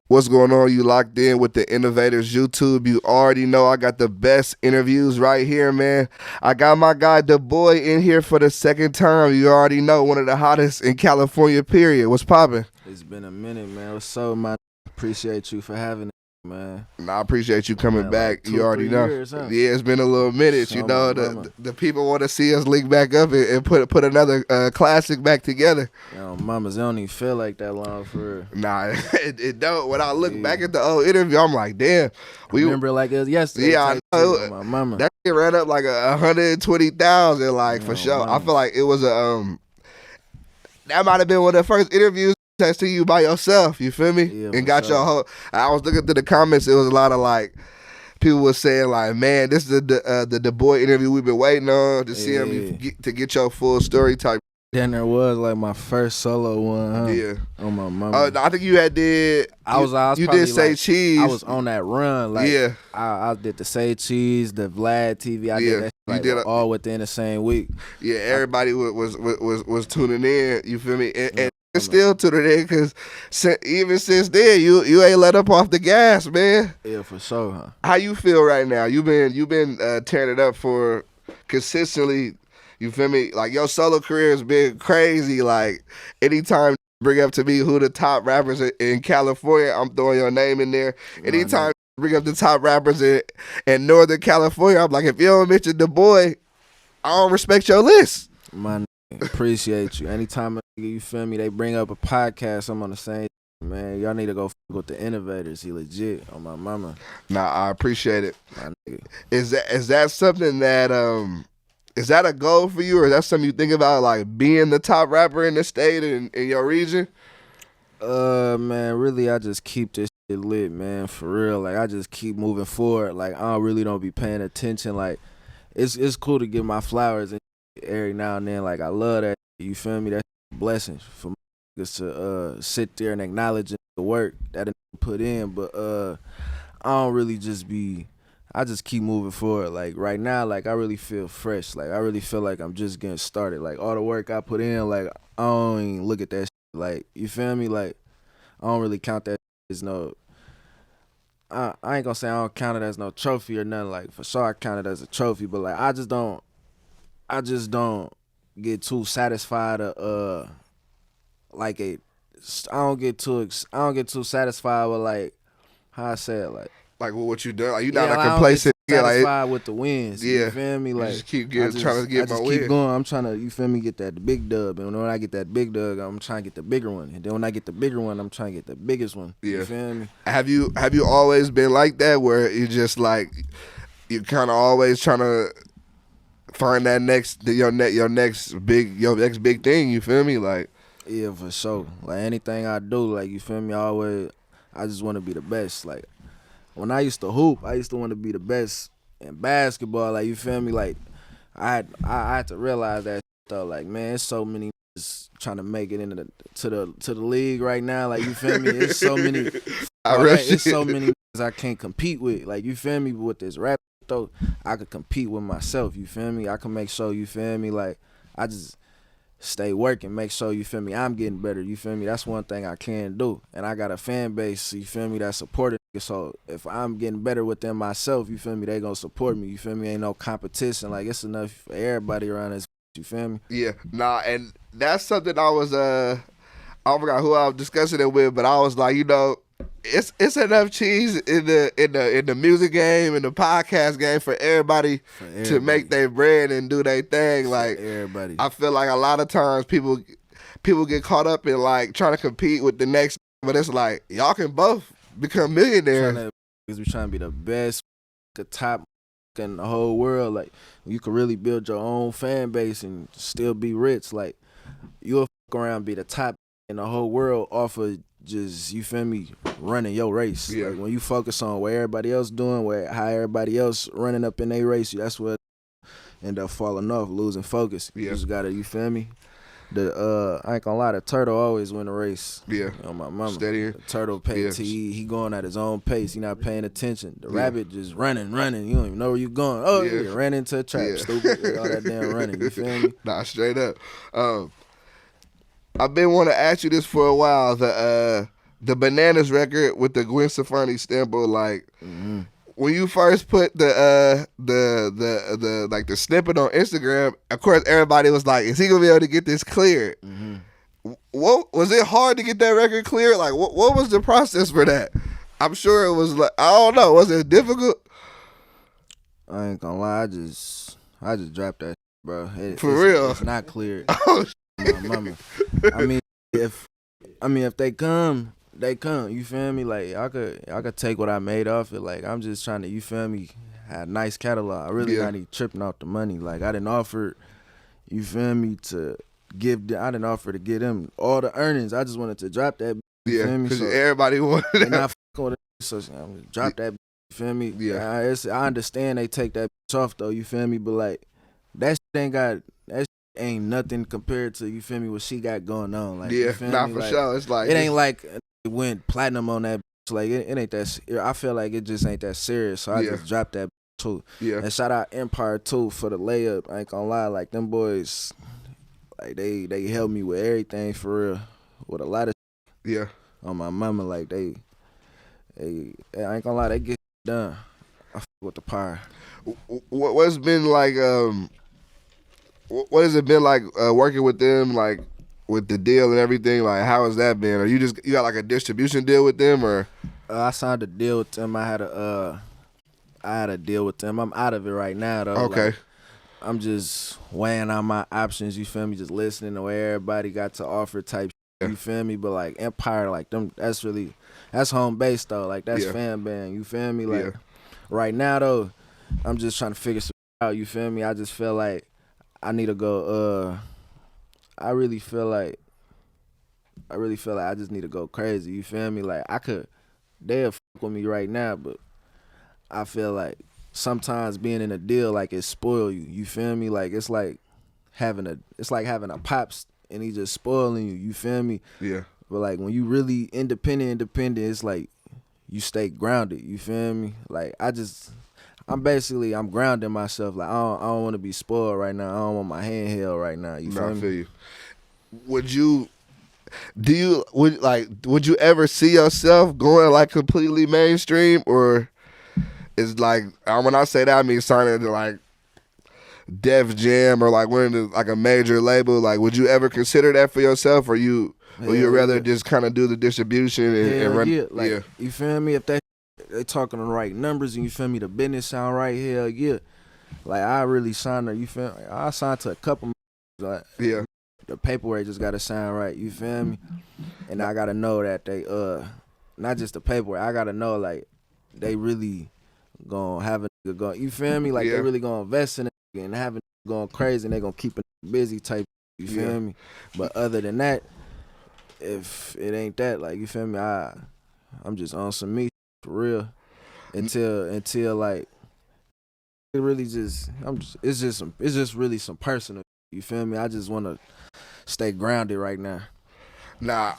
What's going on? You locked in with the Innovators YouTube. You already know I got the best interviews right here, man. I got my guy Daboii in here for the second time. You already know, one of the hottest in California, period. What's poppin'? It's been a minute, man. What's up, man? Appreciate you for having it, man. Nah, I appreciate you coming back. Like you already know. Years, huh? Yeah, it's been a little minute. You know, the people want to see us link back up and put another classic back together. Yo, mamas, it don't even feel like that long for real. Nah, it don't. When I look back at the old interview, I'm like, damn. We remember it like it was yesterday. Yeah, I know. My mama. That shit ran up like 120,000, like, for sure. Mama. I feel like it was that might have been one of the first interviews to you by yourself, you feel me? Yeah, and got your whole. I was looking through the comments. It was a lot of like people were saying like, man, this is the Daboii interview we've been waiting on to see him to get your full story type. Then there was like my first solo one, huh? Yeah. On my mama. I think you had did. I was you probably did Say like, Cheese. I was on that run. Like, yeah. I did the Say Cheese, the Vlad TV. I did that like, you did all within the same week. Yeah, everybody was tuning in. You feel me? And still tuning in because even since then you ain't let up off the gas, man. Yeah, for sure, huh? How you feel right now? You been tearing it up for consistently. You feel me? Like your solo career has been crazy. Like anytime you bring up to me who the top rappers in California, I'm throwing your name in there. Anytime you bring up the top rappers in Northern California, I'm like, if you don't mention Daboii, I don't respect your list. Man, appreciate you. Anytime you feel me, they bring up a podcast, I'm on the same. Man, y'all need to go with the Innovators. He legit on my mama. Nah, I appreciate it. Is that something that is that a goal for you, or is that something you think about, like being the top rapper in the state and in your region? Man, really, I just keep this shit lit, man, for real. Like I just keep moving forward. Like I don't be paying attention. Like it's cool to get my flowers and every now and then. Like I love that. You feel me? That's a blessing for niggas to sit there and acknowledge the work that I put in. But I don't really just be. I just keep moving forward. Like right now, like I really feel fresh. Like I really feel like I'm just getting started. Like all the work I put in, like I don't even look at that shit. Like you feel me? Like I don't really count that as no. I ain't gonna say I don't count it as no trophy or nothing. Like for sure I count it as a trophy, but like I just don't get too satisfied. Like I don't get too satisfied with like how I say it, like what you done. Like you not a complacent. Satisfied with the wins. Yeah, you feel me? Like you just keep trying to get my win. Keep going. I'm trying to, you feel me, get that big dub. And when I get that big dub, I'm trying to get the bigger one. And then when I get the bigger one, I'm trying to get the biggest one. Yeah. You feel me? Have you always been like that, where you just like you're kind of always trying to find that your next big thing? You feel me? Like yeah, for sure. Like anything I do, like you feel me, I just want to be the best. Like when I used to hoop, I used to want to be the best in basketball. Like you feel me? Like I had to realize that though. Like man, it's so many trying to make it into the league right now. Like you feel me? It's so many. It's so many I can't compete with. Like you feel me? But with this rap though, I could compete with myself. You feel me? I can make sure, you feel me? Like I just stay working, make sure, you feel me, I'm getting better, you feel me? That's one thing I can do. And I got a fan base, you feel me, that's supportive. So if I'm getting better within myself, you feel me, they gonna support me, you feel me? Ain't no competition. Like it's enough for everybody around this, you feel me? Yeah, nah, and that's something I was I forgot who I was discussing it with, but I was like, you know, it's enough cheese in the music game and the podcast game for everybody to make their bread and do their thing. Like everybody, I feel like a lot of times people get caught up in like trying to compete with the next, but it's like y'all can both become millionaires. We trying to be the best, the top in the whole world. Like you could really build your own fan base and still be rich. Like you'll fuck around, be the top in the whole world off of just, you feel me, running your race. Yeah. Like when you focus on what everybody else doing, how everybody else running up in their race, that's what end up falling off, losing focus. Yeah. You just gotta, you feel me? I ain't gonna lie, the turtle always win the race. Yeah. On my mama. Steady. The turtle he going at his own pace. He not paying attention. The rabbit just running. You don't even know where you going. Oh, you ran into a trap, stupid. All that damn running. You feel me? Nah, straight up. I've been wanting to ask you this for a while. the Bananas record with the Gwen Stefani sample, like Mm-hmm. when you first put the like the snippet on Instagram, of course everybody was like, "Is he gonna be able to get this cleared?" Mm-hmm. What was it hard to get that record cleared? Like, what was the process for that? I'm sure it was like, I don't know. Was it difficult? I ain't gonna lie, I just dropped that, bro. For real? It's not clear. Oh, My mama. I mean, if they come, they come. You feel me? Like I could take what I made off it. Like I'm just trying to, you feel me? Had a nice catalog. I really Yeah. not even tripping off the money. Like I didn't offer, you feel me, to I didn't offer to give them all the earnings. I just wanted to drop that. You yeah, feel me? because So everybody wanted they that. not fucking with it. So I'm gonna drop that. You feel me? Yeah. I understand they take that off though. You feel me? But like that shit ain't got that. Ain't nothing compared to, you feel me, what she got going on. Like, Yeah, you feel not me? for Like, sure. It's like it ain't like it went platinum on that. Like it ain't that. I feel like it just ain't that serious. So I Yeah. just dropped that too. Yeah. And shout out Empire too for the layup. I ain't gonna lie, like them boys, like they helped me with everything for real, with a lot of Yeah. on my mama. Like they I ain't gonna lie, they get done. I fuck with the Pyre. What's been like what has it been like working with them, like with the deal and everything? Like, how has that been? Are you got like a distribution deal with them, or? I signed a deal with them. I had a deal with them. I'm out of it right now though. Okay. Like, I'm just weighing out my options. You feel me? Just listening to what everybody got to offer type. You feel me? But like Empire, like them, that's home base though. Like that's fan band. You feel me? Like right now though, I'm just trying to figure something out. You feel me? I just feel like I need to go. I really feel like I just need to go crazy. You feel me? Like they'll fuck with me right now, but I feel like sometimes being in a deal, like, it spoil you. You feel me? Like it's like having a pops and he just spoiling you. You feel me? Yeah. But like when you really independent, it's like you stay grounded. You feel me? Like I'm grounding myself. Like I don't want to be spoiled right now. I don't want my hand held right now. You feel I me? feel you. Would you ever see yourself going like completely mainstream, or is like, when I say that I mean signing to like Def Jam or like one of like a major label? Like, would you ever consider that for yourself, or you rather just kind of do the distribution and run? Yeah. Like, you feel me? If they talking the right numbers and you feel me, the business sound right, hell yeah. Like I really signed her. You feel me? I signed to a couple. Like, Yeah. The paperwork just gotta sound right. You feel me? And I gotta know that they not just the paperwork. I gotta know like they really gonna have a nigga go. You feel me? Like they really gonna invest in it and have it going crazy and they gonna keep it busy type. You feel me? But other than that, if it ain't that, like, you feel me, I'm just on some me for real until like it really just it's just really some personal. You feel me? I just wanna stay grounded right now. Nah,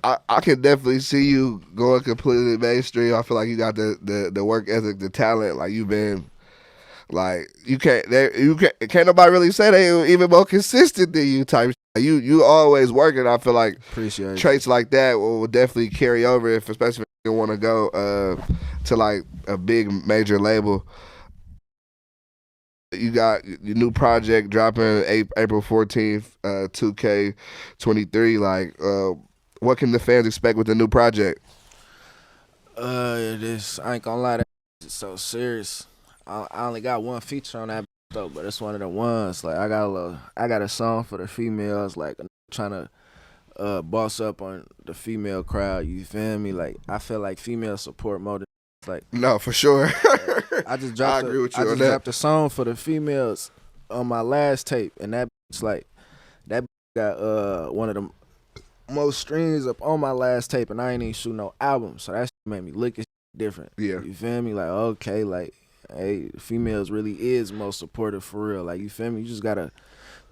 I can definitely see you going completely mainstream. I feel like you got the work ethic, the talent. Like you've been, like can't nobody really say they even more consistent than you type. You always working. I feel like Appreciate traits like that will definitely carry over, especially if you want to go to like a big major label. You got your new project dropping April 14th, 2K23. Like, what can the fans expect with the new project? I ain't gonna lie, that's so serious. I only got one feature on that though, but it's one of the ones. Like I got a song for the females, like trying to boss up on the female crowd. You feel me? Like I feel like female support more than like. No, for sure. I just dropped. Dropped a song for the females on my last tape, and that got one of the most streams up on my last tape, and I ain't even shoot no album, so that made me look different. Yeah. You feel me? Like, okay, like, hey, females really is most supportive for real. Like, you feel me? You just gotta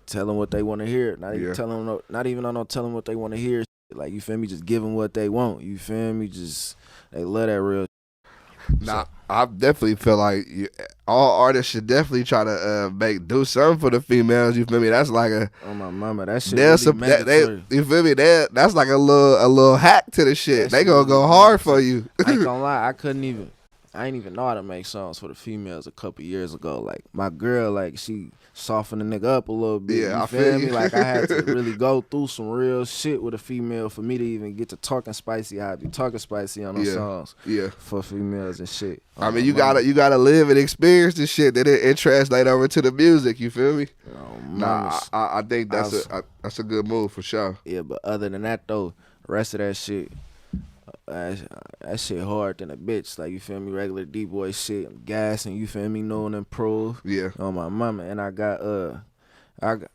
tell them what they want to hear. Not even tell them, not even on no tell them what they want to hear. Like, you feel me? Just give them what they want. You feel me? Just they love that real. Nah, I definitely feel like all artists should definitely try to do something for the females. You feel me? That's like a Oh my mama, that shit really mandatory. you feel me? That's like a little hack to the shit. That They shit gonna really go hard for mandatory. you. I ain't gonna lie, I ain't even know how to make songs for the females a couple years ago. Like my girl, like she softened the nigga up a little bit. Yeah, you I feel feel me? you. Like I had to really go through some real shit with a female for me to even get to talking spicy. How I be talking spicy on those songs. Yeah. For females and shit. I mean, you gotta live and experience this shit. That it translate over to the music. You feel me? Nah, I think that's a good move for sure. Yeah, but other than that though, the rest of that shit. That shit hard than a bitch. Like, you feel me? Regular D-boy shit. I'm gassing, you feel me? Knowing improve. Yeah. On my mama. And I got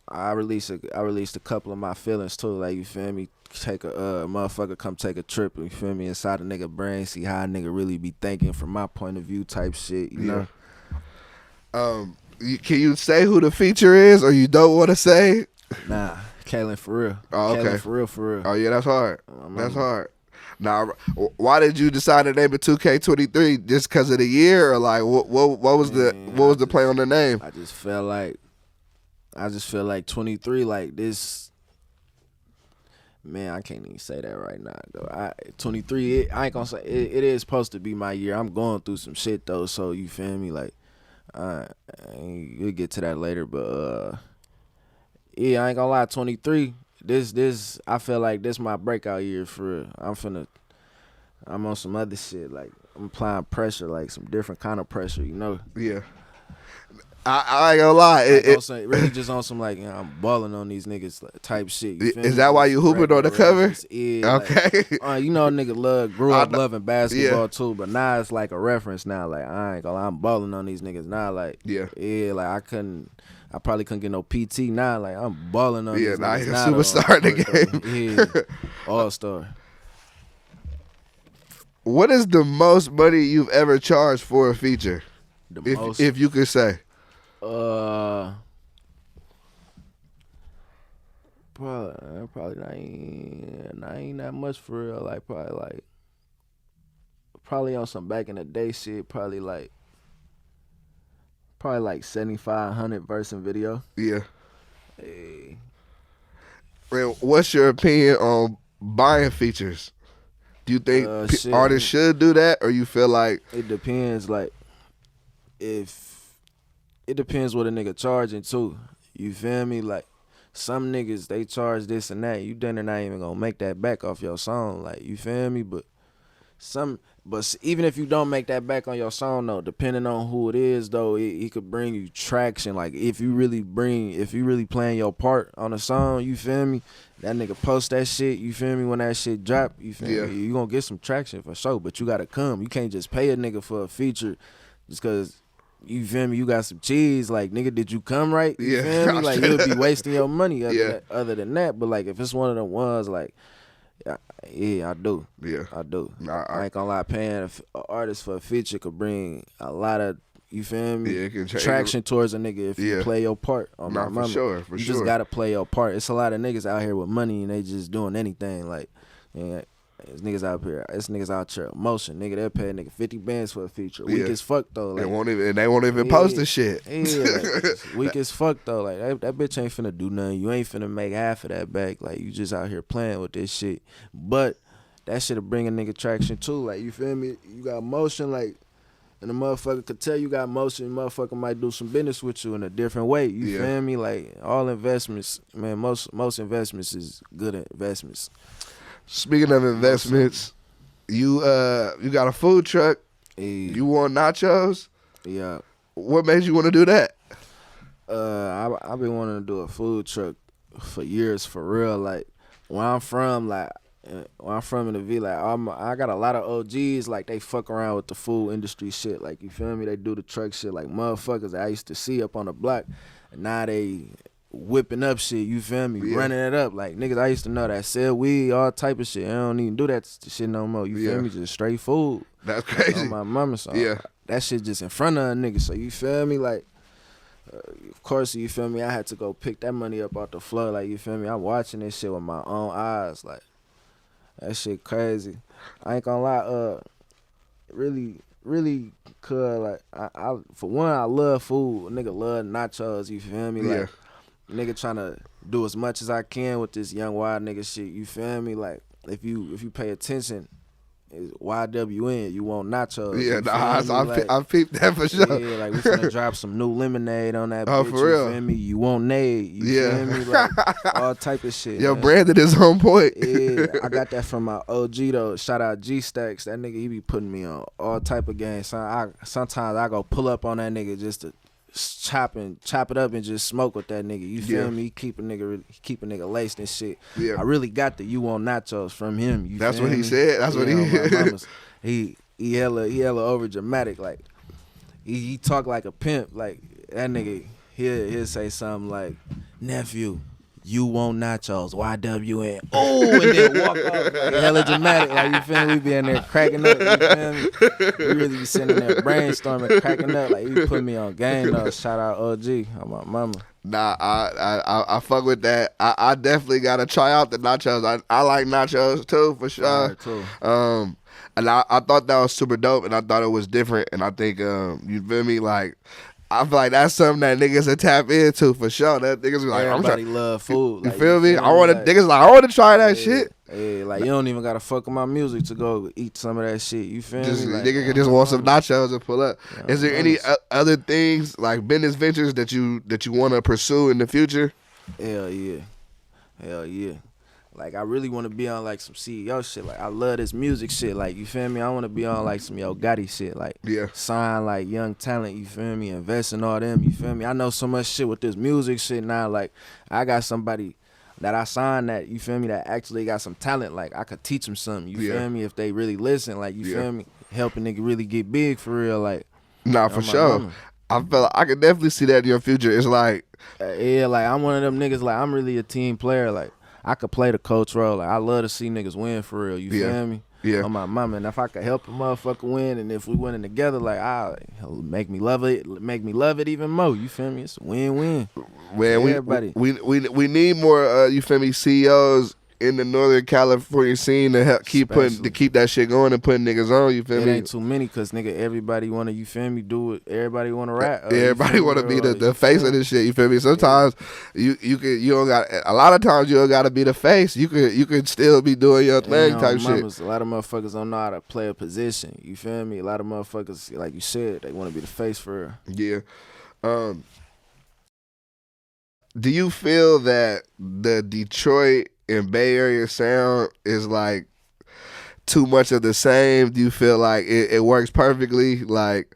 I released a couple of my feelings too. Like, you feel me? Take a motherfucker come take a trip, you feel me, inside a nigga brain, see how a nigga really be thinking from my point of view type shit, you know? Can you say who the feature is, or you don't want to say? Nah, Kalen for real. Oh, okay. Kalen for real. Oh yeah, that's hard. That's hard. Now, why did you decide to name it 2K23? Just because of the year, or like what was the play on the name? I just feel like 23, like this. Man, I can't even say that right now, though. 23, I ain't gonna say it is supposed to be my year. I'm going through some shit though, so you feel me? Like, we'll get to that later, but yeah, I ain't gonna lie. 23, this I feel like this my breakout year for real. I'm on some other shit, like I'm applying pressure, like some different kind of pressure, you know? Yeah. I ain't gonna lie. Really just on some like, I'm balling on these niggas type shit. You feel Is me? that why you hooping on the cover? Yeah, okay. Like, you know, a nigga grew up loving basketball too, but now it's like a reference now. Like, I ain't gonna lie, I'm balling on these niggas now. Like, yeah, like I probably couldn't get no PT now. Like, I'm balling on these niggas now. Yeah, superstar in the game. Yeah, all-star. What is the most money you've ever charged for a feature? If you could say. Probably not ain't that much for real. Like probably on some back in the day shit. Probably like 7,500 verse and video. Yeah. Hey. Well, what's your opinion on buying features? Do you think artists should do that, or you feel like it depends? Like, if it depends what a nigga charging too. You feel me? Like, some niggas they charge this and that. You then not even gonna make that back off your song. Like, you feel me? But even if you don't make that back on your song though, depending on who it is though, it could bring you traction. Like, if you really playing your part on a song, you feel me? That nigga post that shit, you feel me? When that shit drop, you feel me? You gonna get some traction for sure, but you gotta come. You can't just pay a nigga for a feature just cause, you feel me, you got some cheese. Like, nigga, did you come right? You feel me? Like, you'll be wasting your money other than that. But like, if it's one of them ones, like, yeah, I do. Yeah, I do. I ain't gonna lie, paying an artist for a feature could bring a lot of, you feel me, traction towards a nigga if you play your part on my mama. For you just gotta play your part. It's a lot of niggas out here with money and they just doing anything. Like, there's niggas out here. It's niggas out here emotion. Nigga, they'll pay a nigga 50 bands for a feature. Weak as fuck though. Like, they won't even post the shit. Yeah, like, weak as fuck though. Like, that bitch ain't finna do nothing. You ain't finna make half of that back. Like, you just out here playing with this shit. But that shit'll bring a nigga traction too. Like, you feel me? You got motion, like, and the motherfucker could tell you got motion. The motherfucker might do some business with you in a different way. You feel me? Like, all investments, man. Most investments is good investments. Speaking of investments, you got a food truck. Hey. You want nachos? Yeah. What made you want to do that? I've been wanting to do a food truck for years, for real. Like, where I'm from in the V, like, I got a lot of OGs, like, they fuck around with the food industry shit. Like, you feel me? They do the truck shit, like motherfuckers that I used to see up on the block, and now they whipping up shit, you feel me? Running it up. Like, niggas I used to know that sell weed, all type of shit. I don't even do that shit no more. You feel me? Just straight food. That's crazy. On my mama song. That shit just in front of a nigga. So, you feel me? Like, of course, you feel me? I had to go pick that money up off the floor. Like, you feel me? I'm watching this shit with my own eyes. Like, that shit crazy. I ain't gonna lie. Really, really could like I for one I love food. Nigga love nachos. You feel me? Like nigga trying to do as much as I can with this young wild nigga shit. You feel me? Like if you pay attention, it's YWN. You want nachos? Yeah, like, I peeped that for sure. Yeah, like we finna drop some new lemonade on that. Oh, bitch, for real? You feel me? You want nade? You feel me? Like all type of shit. Yo, man. Brandon is on point. Yeah, I got that from my OG though. Shout out G Stacks. That nigga, he be putting me on all type of games. Sometimes I go pull up on that nigga just to chop it up and just smoke with that nigga. You feel me? He keep a nigga laced and shit. Yeah. I really got the you want nachos from him. You That's feel what he me? said. That's what he hella over dramatic. Like he talk like a pimp. Like that nigga he'll say something like, nephew, you want nachos, YWN. Oh, and then walk off like hella dramatic. Like you feel me? We be in there cracking up. You feel me? We really be sitting there brainstorming, cracking up. Like he put me on game though. Shout out OG on my mama. Nah, I fuck with that. I definitely gotta try out the nachos. I like nachos too for sure. Right, too. And I thought that was super dope, and I thought it was different. And I think you feel me, like. I feel like that's something that niggas will tap into for sure. That niggas be like, everybody love food. You like, feel me? I like, want to try that shit. Yeah, like you don't even gotta fuck with my music to go eat some of that shit. You feel me? Like, nigga can just want some nachos and pull up. Yeah, Is there any other things like business ventures that you want to pursue in the future? Hell yeah. Like I really want to be on like some CEO shit. Like I love this music shit. Like you feel me? I want to be on like some Yo Gotti shit. Like sign like young talent. You feel me? Invest in all them. You feel me? I know so much shit with this music shit now. Like I got somebody that I signed that, you feel me, that actually got some talent. Like I could teach them something. You feel me? If they really listen. Like you feel me? Help a nigga really get big for real. Like nah, for sure. Mama. I feel like I could definitely see that in your future. It's like yeah, like I'm one of them niggas. Like I'm really a team player. Like I could play the coach role. Like I love to see niggas win for real. You feel me? Yeah. On my mama. And if I could help a motherfucker win, and if we winning together, like make me love it even more. You feel me? It's a win-win. Man, everybody. We need more you feel me, CEOs in the Northern California scene to help keep that shit going and putting niggas on. You feel me? It ain't too many, cause nigga, everybody wanna, you feel me, do it. Everybody wanna rap. Everybody wanna be the face of this shit. You feel me? Sometimes you don't got. A lot of times you don't gotta be the face. You could still be doing your thing type shit. A lot of motherfuckers don't know how to play a position. You feel me? A lot of motherfuckers, like you said, they wanna be the face for real. Yeah. Do you feel that the Detroit and Bay Area sound is like too much of the same? Do you feel like it works perfectly? Like,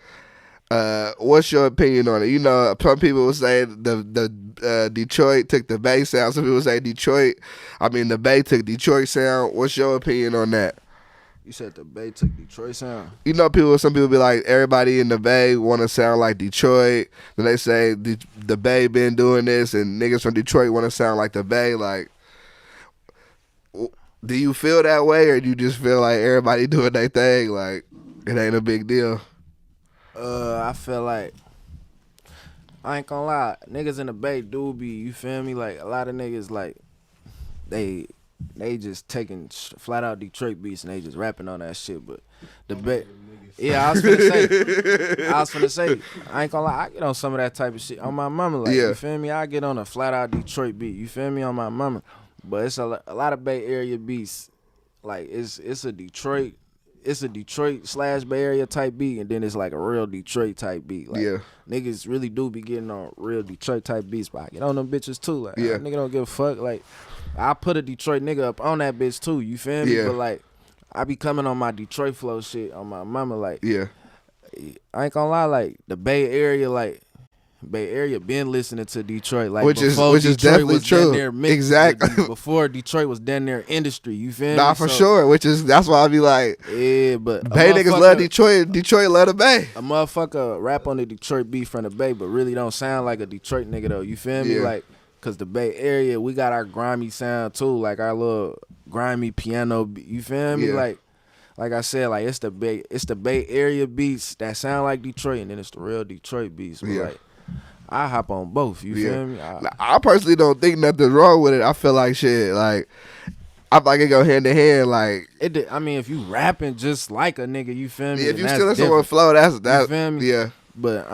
what's your opinion on it? You know, some people will say the Detroit took the Bay sound. Some people say the Bay took Detroit sound. What's your opinion on that? You said the Bay took Detroit sound? You know, some people be like, everybody in the Bay want to sound like Detroit. Then they say the Bay been doing this, and niggas from Detroit want to sound like the Bay. Like, do you feel that way, or do you just feel like everybody doing their thing? Like, it ain't a big deal? I feel like, I ain't gonna lie, niggas in the Bay do be, you feel me? Like, a lot of niggas, like, they just taking flat out Detroit beats and they just rapping on that shit. But the Bay, I was finna say, I ain't gonna lie, I get on some of that type of shit on my mama. Like, you feel me? I get on a flat out Detroit beat, you feel me, on my mama. But it's a lot of Bay Area beats. Like it's a Detroit / Bay Area type beat, and then it's like a real Detroit type beat. Like niggas really do be getting on real Detroit type beats, but I get on them bitches too. Like nigga don't give a fuck. Like I put a Detroit nigga up on that bitch too. You feel me? But like I be coming on my Detroit flow shit on my mama. Like I ain't gonna lie. Like the Bay Area been listening to Detroit, like which is definitely true. Exactly. Before Detroit was down there industry, you feel me? Nah, for sure. That's why I be like, but Bay niggas love Detroit. Detroit love the Bay. A motherfucker rap on the Detroit beat from the Bay, but really don't sound like a Detroit nigga though. You feel me? Like, cause the Bay Area, we got our grimy sound too, like our little grimy piano. You feel me? Like I said, like it's the Bay Area beats that sound like Detroit, and then it's the real Detroit beats. But like, I hop on both. You feel me? I personally don't think nothing's wrong with it. I feel like shit. Like I like it go hand in hand. Like I mean, if you rapping just like a nigga, you feel me? if you that's stealing different. someone's flow, You that feel me? yeah. But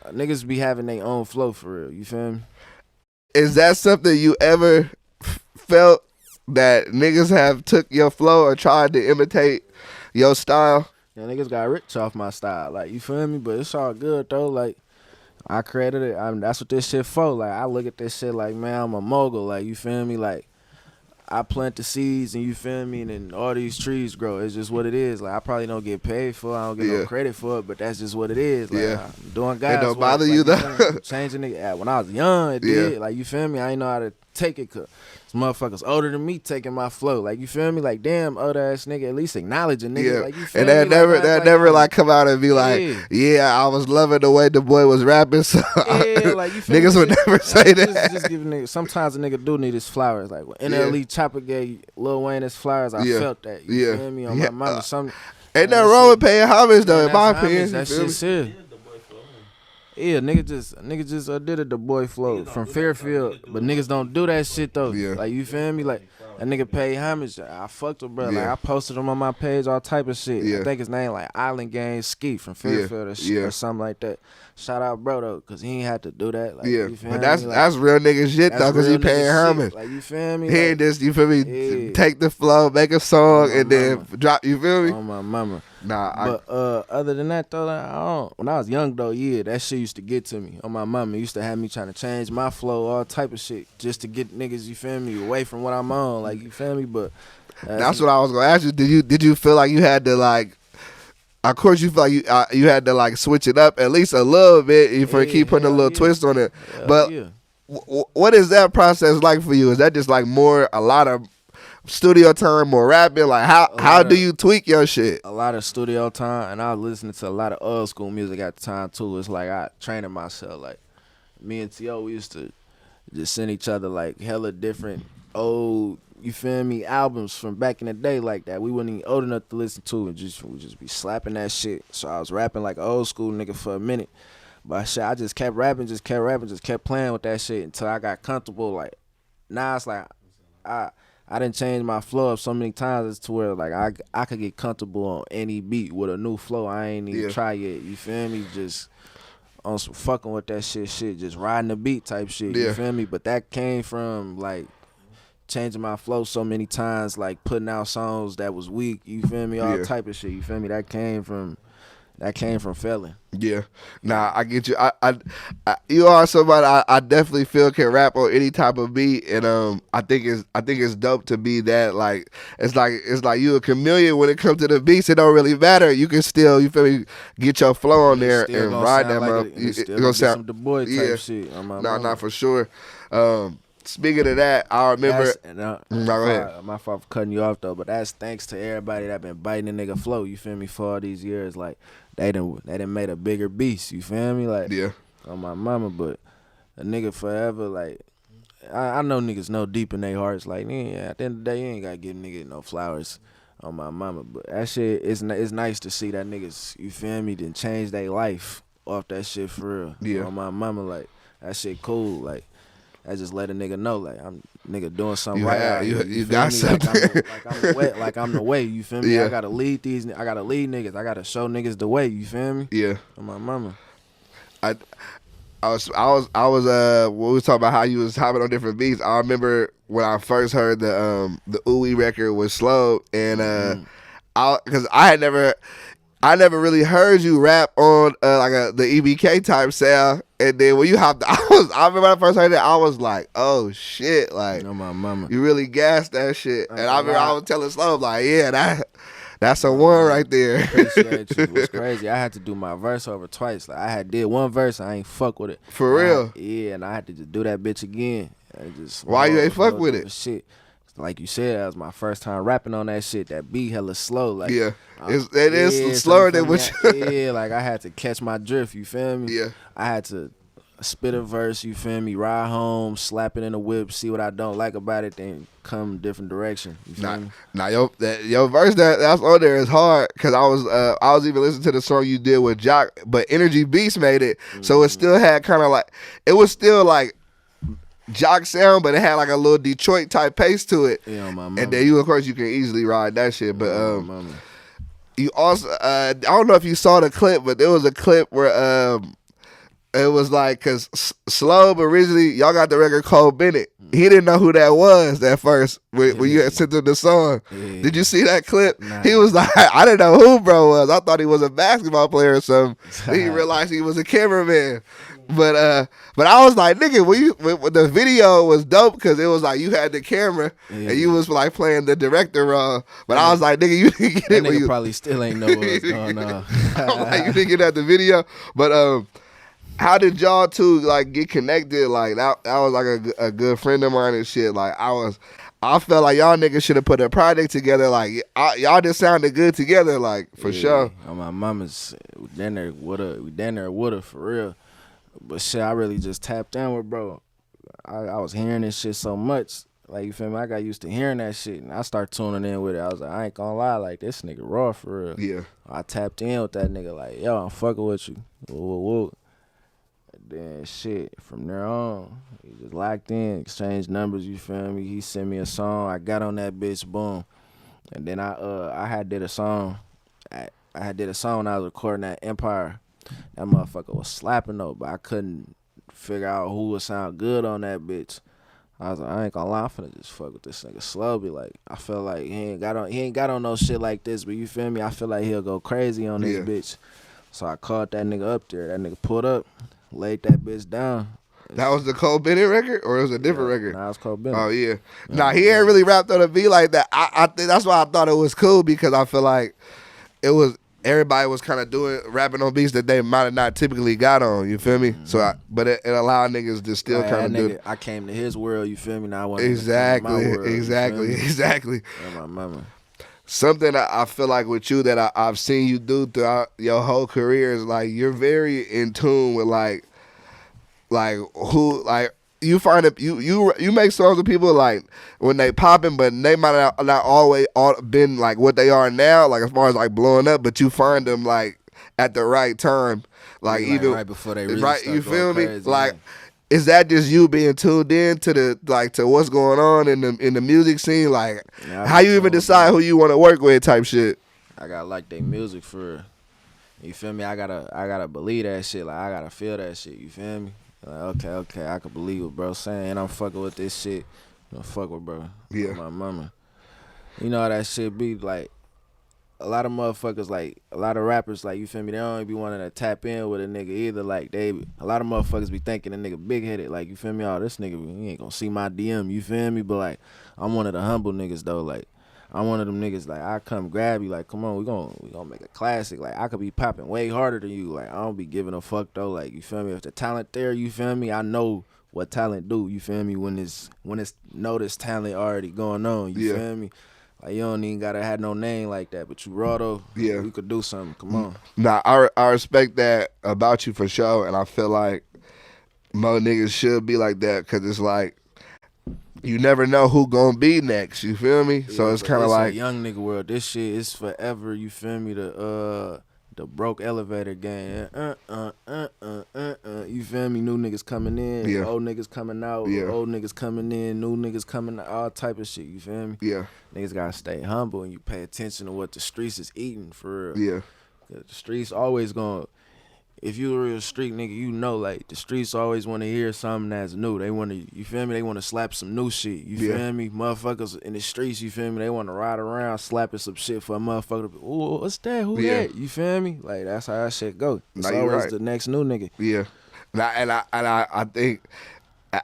niggas be having their own flow for real. You feel me? Is that something you ever felt that niggas have took your flow or tried to imitate your style? Yeah, niggas got rich off my style. Like, you feel me? But it's all good though. Like, I created it. That's what this shit for. Like, I look at this shit like, man, I'm a mogul. Like, you feel me? Like, I plant the seeds and you feel me, and then all these trees grow. It's just what it is. Like, I probably don't get paid for it. I don't get no credit for it, but that's just what it is. Like, I'm doing God's It don't work. bother Like, you though. feel me? Changing it. When I was young, it did. Like, you feel me? I ain't know how to take it, cause some motherfuckers older than me taking my flow. Like, you feel me? Like, damn, old ass nigga, at least acknowledge a nigga. Like, you feel and me? that never like come out and be like, yeah, I was loving the way the boy was rapping. So like, you feel niggas me? would never say that. Just give niggas. Sometimes a nigga do need his flowers. Like when NLE Chopper gave Lil Wayne his flowers, I felt that. You feel me? On my mama, ain't nothing wrong with paying homage though, in my opinion. That shit's here. Yeah, nigga just did it, the boy flow from Fairfield, but niggas don't do that shit though. Like, you feel me? Like, a nigga paid homage. I fucked with bro. Like, I posted him on my page, all type of shit. I think his name like Island Gang Ski from Fairfield or something like that. Shout out bro though, cause he ain't had to do that. Like, you feel but me? that's real nigga shit though, cause he paying homage. Like, you feel me? He ain't just, you feel me, take the flow, make a song, and then drop, you feel me? On my mama. Nah, but other than that though, like, when I was young though, that shit used to get to me. On my mama, it used to have me trying to change my flow, all type of shit, just to get niggas, you feel me, away from what I'm on. Like, you feel me? But that's what I was gonna ask you. Did you feel like you had to like? Of course, you feel like you had to like switch it up at least a little bit for keep putting a little twist on it. But what is that process like for you? Is that just like a lot of studio time, more rapping? Like how do you tweak your shit? A lot of studio time, and I was listening to a lot of old school music at the time too. It's like I training myself. Like, me and T.O., we used to just send each other like hella different old, you feel me, albums from back in the day like that. We wasn't even old enough to listen to, and we just be slapping that shit. So I was rapping like an old school nigga for a minute. But shit, I just kept rapping, just kept playing with that shit until I got comfortable. Like, now it's like I didn't change my flow up so many times as to where like I could get comfortable on any beat with a new flow. I ain't even try yet. You feel me? Just on some fucking with that shit, just riding the beat type shit. You feel me? But that came from like changing my flow so many times, like putting out songs that was weak. You feel me? All type of shit. You feel me? That came from failing. Yeah, nah, I get you. I you are somebody I definitely feel can rap on any type of beat, and I think it's dope to be that. Like, it's like you a chameleon when it comes to the beats. It don't really matter. You can still, you feel me, get your flow on there and ride that motherfucker. It's gonna sound some Daboii type shit. Nah, for sure. Speaking of that, I remember. My fault for cutting you off though, but that's thanks to everybody that been biting the nigga flow. You feel me? For all these years, like they done made a bigger beast. You feel me? Like, on my mama, but a nigga forever. Like, I know niggas know deep in their hearts. Like, at the end of the day, you ain't gotta give nigga no flowers. On my mama, but that shit it's nice to see that niggas, you feel me, done change their life off that shit for real. On my mama, like that shit cool. Like, I just let a nigga know, like, I'm nigga doing something right. You got something. Like I'm the way. You feel me? I gotta lead niggas. I gotta show niggas the way. You feel me? Yeah. On my mama. I was when we was talking about how you was hopping on different beats. I remember when I first heard the Ooey record with Slo, and because I never really heard you rap on the EBK type sound, and then when you hopped, I remember when I first heard it, I was like, oh shit, like, my mama, you really gassed that shit. And I remember I was telling Slo, like, yeah, that's a one right there. Appreciate you. It was crazy. I had to do my verse over twice. Like, I had did one verse, I ain't fuck with it. For real? And I had to just do that bitch again. Why you ain't fuck with it? Shit. Like you said, that was my first time rapping on that shit. That beat hella slow. Like, it is slower than what you. Like, I had to catch my drift. You feel me? Yeah. I had to spit a verse. You feel me? Ride home, slap it in the whip, see what I don't like about it, then come different direction. You feel me? Now your verse that's on there is hard, because I was even listening to the song you did with Jock, but Energy Beast made it, so it still had kind of like, it was still like jock sound, but it had like a little Detroit type pace to it. Yeah, on my mama. And then you, of course, you can easily ride that shit. But Yeah, on my mama. you also, I don't know if you saw the clip, but there was a clip where it was like, cause Slo-be originally, y'all got the record Cole Bennett. He didn't know who that was at first when you had sent him the song. Yeah. Did you see that clip? Nah. He was like, I didn't know who bro was. I thought he was a basketball player or something. Then he realized he was a cameraman. But I was like, nigga, when the video was dope because it was like you had the camera and you was like playing the director role. But I was like, nigga, you didn't get That it. When nigga you probably still ain't know what's going on. I'm like, you didn't get that the video. But how did y'all two like get connected? Like that was like a good friend of mine and shit. Like I felt like y'all niggas should have put a project together. Like y'all just sounded good together. Like for sure. On my mama's, we down there with her for real. But shit, I really just tapped in with bro. I was hearing this shit so much. Like, you feel me? I got used to hearing that shit, and I started tuning in with it. I was like, I ain't gonna lie, like, this nigga raw for real. Yeah. I tapped in with that nigga, like, yo, I'm fucking with you. Whoa. And then shit, from there on, he just locked in, exchanged numbers, you feel me? He sent me a song, I got on that bitch, boom. And then I had did a song. I had did a song when I was recording at Empire. That motherfucker was slapping though, but I couldn't figure out who would sound good on that bitch. I was like, I ain't gonna lie, I'm finna just fuck with this nigga Slo-be. Like, I feel like he ain't got on no shit like this, but you feel me? I feel like he'll go crazy on this bitch. So I called that nigga up there. That nigga pulled up, laid that bitch down. That was the Cole Bennett record, or it was a different record? Nah, it was Cole Bennett. Oh yeah. Nah, he ain't really rapped on a beat like that. I think that's why I thought it was cool because I feel like it was everybody was kind of rapping on beats that they might have not typically got on. You feel me? Mm-hmm. So, but it allowed niggas to still kind of do it. I came to his world. You feel me? Now I want exactly, to my world, exactly. Yeah, my mama. Something that I feel like with you that I've seen you do throughout your whole career is like you're very in tune with like who like. You find it, you make songs with people like when they popping, but they might not always been like what they are now, like as far as like blowing up. But you find them like at the right time, like even right before they really right. Start You feel me? crazy, like, man. Is that just you being tuned in to the like to what's going on in the music scene? Like, how you even decide who you want to work with, type shit? I gotta like their music for, you feel me? I gotta believe that shit. Like I gotta feel that shit. You feel me? Like, okay, I can believe what bro saying. I'm fucking with this shit. You know, fuck with bro. Yeah. With my mama. You know how that shit be like. A lot of motherfuckers, like a lot of rappers, like you feel me, they don't be wanting to tap in with a nigga either. Like a lot of motherfuckers be thinking a nigga big headed. Like you feel me, oh this nigga he ain't gonna see my DM. You feel me? But like I'm one of the humble niggas though. Like I'm one of them niggas. Like I come grab you. Like come on, we gonna make a classic. Like I could be popping way harder than you. Like I don't be giving a fuck though. Like you feel me? If the talent there, you feel me? I know what talent do. You feel me? When it's know this talent already going on. You feel me? Like you don't even gotta have no name like that, but you raw though. Yeah, you could do something. Come on. Nah, I respect that about you for sure, and I feel like more niggas should be like that because it's like you never know who gonna be next. You feel me? Yeah, so it's kind of like a young nigga world. This shit is forever. You feel me? The broke elevator game. You feel me? New niggas coming in, old niggas coming out, old niggas coming in, new niggas coming out, all type of shit. You feel me? Yeah. Niggas gotta stay humble and you pay attention to what the streets is eating for real. Yeah. The streets always gonna. If you a real street nigga, you know like the streets always want to hear something that's new. They want to, you feel me? They want to slap some new shit. You feel me? Motherfuckers in the streets, you feel me? They want to ride around slapping some shit for a motherfucker to be, ooh, what's that? Who that? You feel me? Like that's how that shit go. It's always the next new nigga. Yeah. And I think,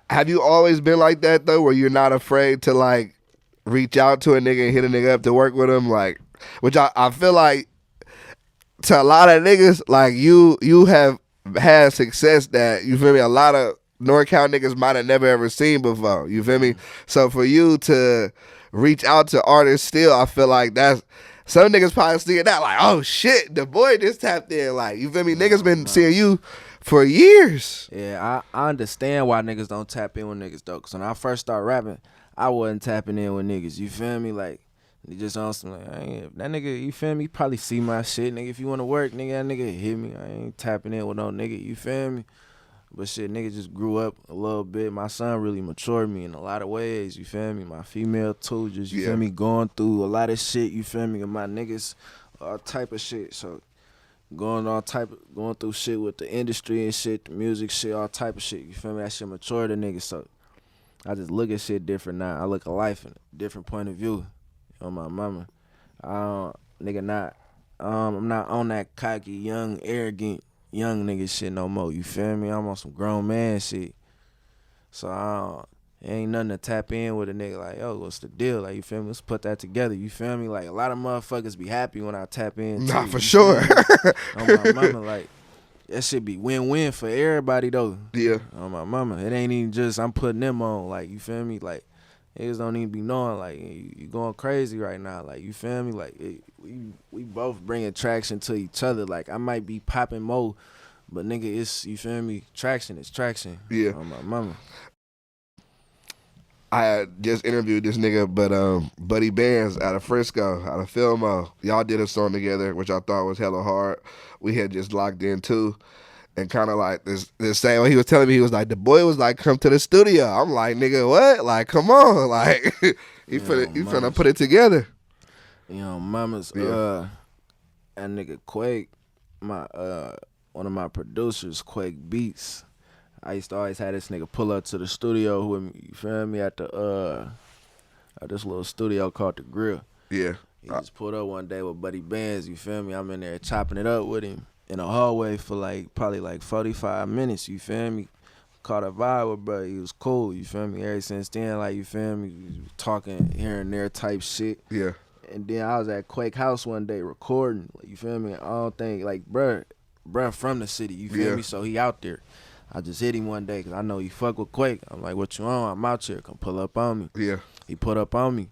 have you always been like that though, where you're not afraid to like reach out to a nigga and hit a nigga up to work with him? Like, which I feel like, to a lot of niggas, like you have had success that, you feel me, a lot of NorCal niggas might have never ever seen before. You feel me? So for you to reach out to artists still, I feel like that's, some niggas probably see it now like, oh shit, the boy just tapped in. Like, you feel me? Niggas been seeing you for years. Yeah, I understand why niggas don't tap in with niggas though. Cause when I first started rapping, I wasn't tapping in with niggas. You feel me? Like, you just on some like, that nigga, you feel me? Probably see my shit, nigga. If you want to work, nigga, that nigga hit me. I ain't tapping in with no nigga, you feel me? But shit, nigga just grew up a little bit. My son really matured me in a lot of ways, you feel me? My female too, just, you feel me, going through a lot of shit, you feel me? And my niggas, all type of shit. So going through shit with the industry and shit, the music shit, all type of shit, you feel me? That shit matured the nigga. So I just look at shit different now. I look at life in a different point of view. On my mama. I'm not on that cocky, young, arrogant, young nigga shit no more. You feel me? I'm on some grown man shit. So ain't nothing to tap in with a nigga like, yo, what's the deal? Like, you feel me? Let's put that together. You feel me? Like, a lot of motherfuckers be happy when I tap in. Nah, for sure. On my mama, like, that shit be win-win for everybody though. Yeah. On my mama. It ain't even just I'm putting them on. Like, you feel me? Like, niggas don't even be knowing, like, you going crazy right now. Like, you feel me? Like, we both bringing traction to each other. Like, I might be popping more, but nigga, it's, you feel me? Traction is traction. Yeah. On my mama. I had just interviewed this nigga, but Buddy Bandz out of Frisco, out of Filmo. Y'all did a song together, which I thought was hella hard. We had just locked in too. And kind of like this same way he was telling me, he was like, the boy was like, come to the studio. I'm like, nigga, what? Like, come on. Like, you finna put it together. You know, mama's, that nigga Quake, one of my producers, Quake Beats. I used to always have this nigga pull up to the studio with me, you feel me, at this little studio called The Grill. Yeah. He just pulled up one day with Buddy Bandz, you feel me? I'm in there chopping it up with him in the hallway for probably 45 minutes, you feel me? Caught a vibe with bro, he was cool, you feel me? Ever since then, like, you feel me, we was talking here and there type shit. Yeah. And then I was at Quake House one day recording, like, you feel me? I don't think, like, bruh from the city, you feel me? So he out there. I just hit him one day because I know he fuck with Quake. I'm like, what you on? I'm out here. Come pull up on me. Yeah. He put up on me.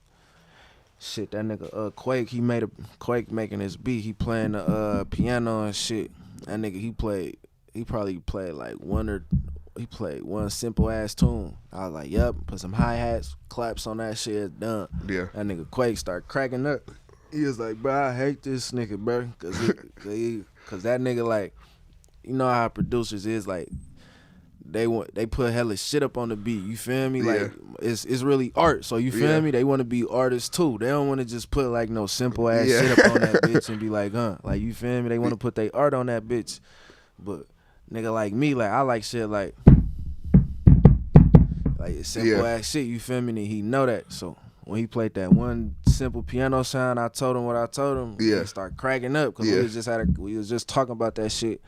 Shit, that nigga Quake, he made a Quake making his beat. He playing the piano and shit. That nigga, he probably played like one simple ass tune. I was like, yep, put some hi-hats, claps on that shit, it's done. Yeah. That nigga Quake started cracking up. He was like, bro, I hate this nigga, bro. Cause that nigga, like, you know how producers is, like, they put hella shit up on the beat, you feel me? Like, it's really art, so you feel me? They want to be artists too. They don't want to just put like no simple ass shit up on that bitch and be like, like, you feel me? They want to put their art on that bitch. But nigga like me, like, I like shit like simple ass shit, you feel me? And he know that. So when he played that one simple piano sound, I told him what I told him. He started cracking up because we was just talking about that shit.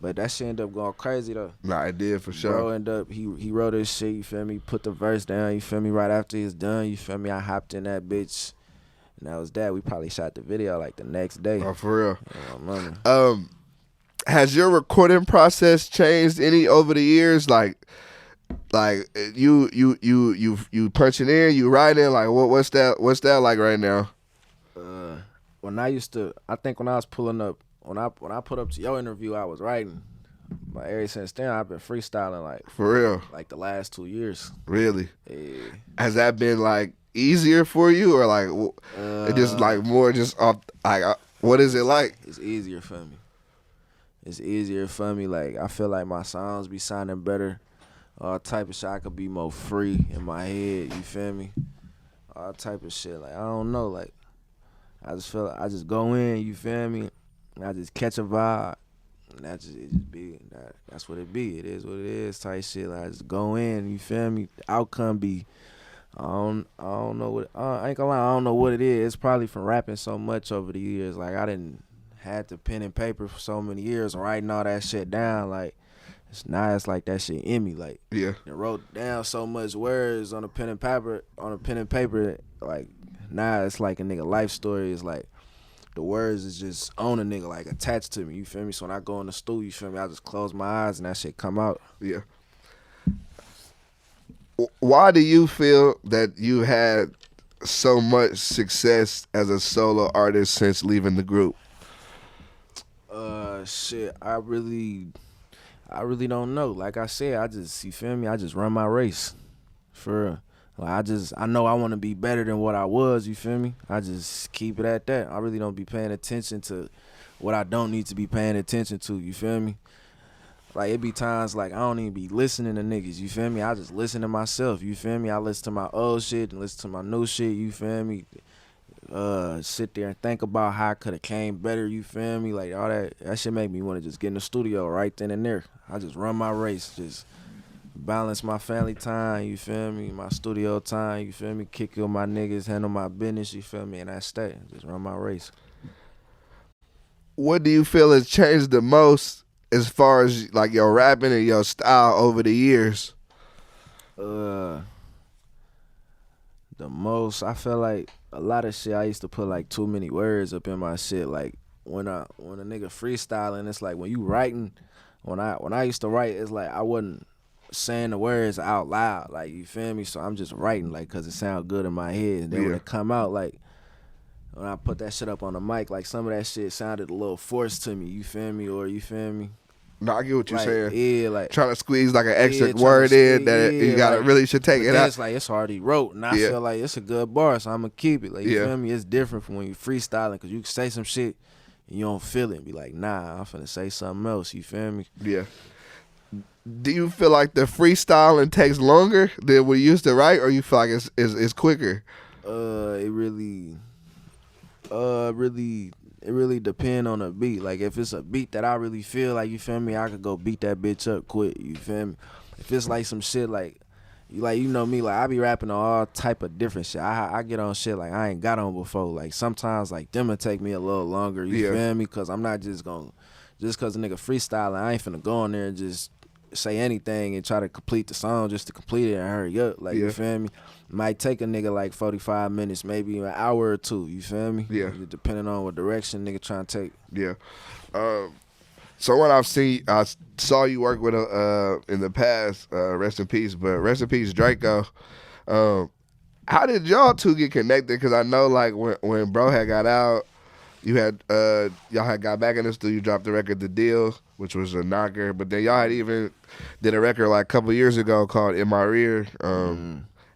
But that shit ended up going crazy though. Nah, it did for sure. Bro ended up, he wrote his shit, you feel me? Put the verse down, you feel me? Right after he's done, you feel me? I hopped in that bitch, and that was that. We probably shot the video like the next day. Oh, for real. Yeah, has your recording process changed any over the years? Like you punching in, you writing, like what's that like right now? When I think when I was pulling up, when I put up to your interview, I was writing. But ever since then, I've been freestyling, like, for real, like the last 2 years. Really? Yeah. Has that been like easier for you, or like it just like more just off? Like, what is it like? It's easier for me. It's easier for me. Like, I feel like my songs be sounding better. All type of shit. I could be more free in my head. You feel me? All type of shit. Like, I don't know. Like, I just feel like I just go in. You feel me? I just catch a vibe, and that's what it be. It is what it is type shit. Like, I just go in, you feel me? The outcome be, I don't know what, I ain't gonna lie, I don't know what it is. It's probably from rapping so much over the years. Like, I didn't had the pen and paper for so many years, writing all that shit down. Like, it's like that shit in me. Like, yeah, and wrote down so much words on a pen and paper. Like, now it's like a nigga life story. It's like, the words is just on a nigga, like, attached to me, you feel me? So when I go in the studio, you feel me, I just close my eyes and that shit come out. Yeah. Why do you feel that you had so much success as a solo artist since leaving the group? Shit, I really don't know. Like I said, you feel me, I just run my race, for real. Like, I know I want to be better than what I was, you feel me? I just keep it at that. I really don't be paying attention to what I don't need to be paying attention to, you feel me? Like it be times like I don't even be listening to niggas, you feel me? I just listen to myself, you feel me? I listen to my old shit and listen to my new shit, you feel me? Sit there and think about how I could have came better, you feel me? Like all that shit make me want to just get in the studio right then and there. I just run my race, just balance my family time, you feel me? My studio time, you feel me? Kick with my niggas, handle my business, you feel me? And I stay, just run my race. What do you feel has changed the most as far as like your rapping and your style over the years? The most, I feel like a lot of shit I used to put like too many words up in my shit. Like when a nigga freestyling, it's like when you writing, when I used to write, it's like I wasn't saying the words out loud, like you feel me? So I'm just writing like cause it sound good in my head. And then when it come out, like when I put that shit up on the mic, like some of that shit sounded a little forced to me, you feel me? Or you feel me? No, I get what you're like, saying. Yeah, like trying to squeeze like an extra word in that you gotta like, really should take it out. It's like it's already wrote, and I feel like it's a good bar, so I'm gonna keep it. Like you feel me? It's different from when you freestyling, because you can say some shit and you don't feel it and be like, nah, I'm finna say something else. You feel me? Yeah. Do you feel like the freestyling takes longer than we used to write, or you feel like it's quicker? It really depend on the beat. Like if it's a beat that I really feel like, you feel me, I could go beat that bitch up quick. You feel me? If it's like some shit like you know me, like I be rapping on all type of different shit. I get on shit like I ain't got on before. Like sometimes like them will take me a little longer. You feel me? Cause I'm not just cause a nigga freestyling, I ain't finna go on there and just say anything and try to complete the song just to complete it and hurry up. Like you feel me? Might take a nigga like 45 minutes, maybe an hour or two. You feel me? Yeah. Depending on what direction nigga trying to take. Yeah. So what I saw you work with in the past. Rest in peace, but rest in peace, Drakeo. How did y'all two get connected? Because I know like when bro had got out, you had y'all had got back in the studio, you dropped the record The Deal, which was a knocker. But then y'all had even did a record like a couple years ago called In My Rear.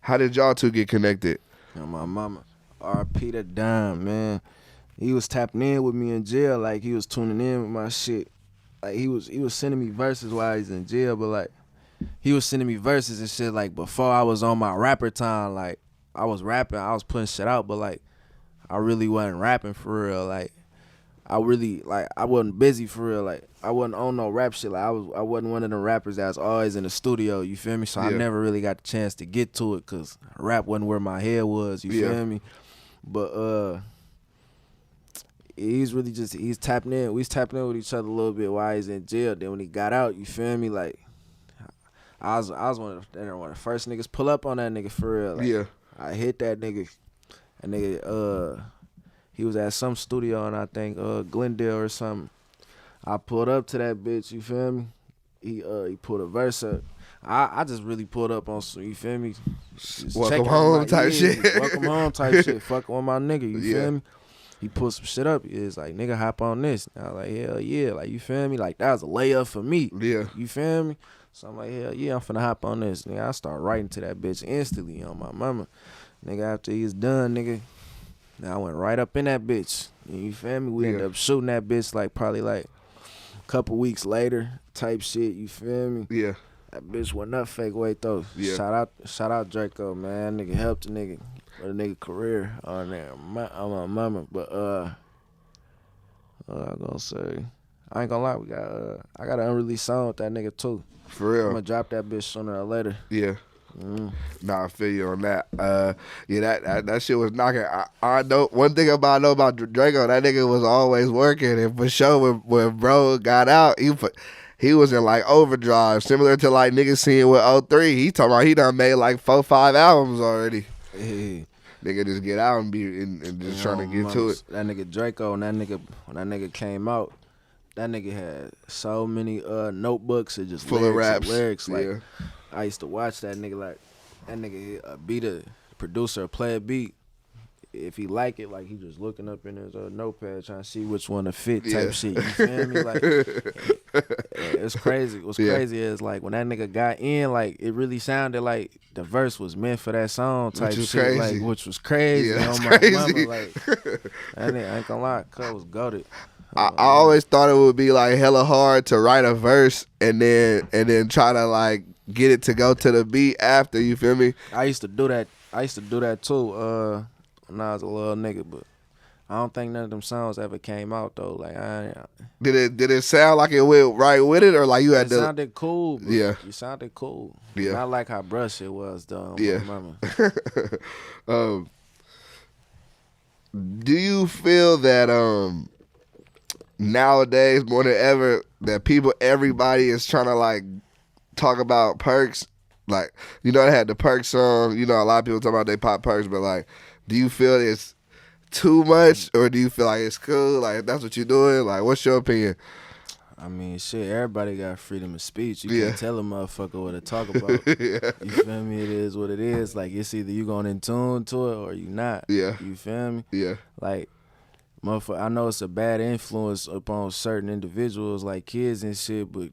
How did y'all two get connected? My mama, R.P. the Dime, man. He was tapping in with me in jail, like he was tuning in with my shit. Like he was sending me verses while he's in jail, but like he was sending me verses and shit like before I was on my rapper time. Like I was rapping, I was putting shit out, but like I really wasn't rapping for real. Like I wasn't busy for real. Like I wasn't on no rap shit. Like I wasn't one of the rappers that was always in the studio. You feel me? So I never really got the chance to get to it because rap wasn't where my head was. You feel me? But he's tapping in. We was tapping in with each other a little bit while he's in jail. Then when he got out, you feel me? Like I was one of the first niggas pull up on that nigga for real. Like, I hit that nigga. That nigga he was at some studio in I think Glendale or something. I pulled up to that bitch, you feel me? He put a verse up. I just really pulled up on some, you feel me? Welcome home type shit. Welcome home type shit. Fucking with my nigga, you feel me? He put some shit up. It's like, nigga, hop on this. And I was like, hell yeah. Like, you feel me? Like, that was a layup for me. Yeah. You feel me? So I'm like, hell yeah, I'm finna hop on this. Nigga, I start writing to that bitch instantly on my mama. Nigga, after he's done, nigga, now I went right up in that bitch. You feel me? We ended up shooting that bitch like probably like a couple weeks later type shit. You feel me? Yeah. That bitch went up fake weight though. Yeah. Shout out Drakeo, man. Nigga helped the nigga with a nigga career on there. On my mama. But I'm gonna say, I ain't gonna lie, I got an unreleased song with that nigga too. For real. I'm gonna drop that bitch sooner or later. Yeah. Nah, I feel you on that. That shit was knocking. I know one thing I know about Drakeo. That nigga was always working, and for sure when bro got out, he was in like overdrive, similar to like niggas seeing with 03. He talking about he done made like 4-5 albums already. Hey. Nigga just get out and be and just trying to get to it. That nigga Drakeo, when that nigga came out, that nigga had so many notebooks and just full of raps. Lyrics. Like I used to watch that nigga, like that nigga beat a producer, play a beat. If he like it, like he just looking up in his notepad trying to see which one to fit type shit. You feel me? Like it's crazy. What's crazy is like when that nigga got in, like it really sounded like the verse was meant for that song type shit. Crazy. Which was crazy. Yeah, that's on my crazy. mama, like that nigga, I ain't gonna lie, cuz was goated. I always thought it would be like hella hard to write a verse and then try to like get it to go to the beat after. You feel me? I used to do that. I used to do that too. When I was a little nigga, but I don't think none of them songs ever came out though. Like Did it sound like it went right with it, or like you had to? It sounded cool. But Yeah. You sounded cool. Yeah. Not like how brush it was though. Yeah. Mama. Do you feel that nowadays more than ever that everybody is trying to like talk about Percs? Like, you know, they had the Percs song. You know, a lot of people talk about they pop Percs, but like, do you feel it's too much, or do you feel like it's cool? Like, if that's what you're doing, like, what's your opinion? I mean, shit, everybody got freedom of speech. You Yeah. can't tell a motherfucker what to talk about. Yeah. You feel me? It is what it is. Like, it's either you going in tune to it or you not. Yeah. You feel me? Yeah. Like, motherfucker, I know it's a bad influence upon certain individuals, like kids and shit, but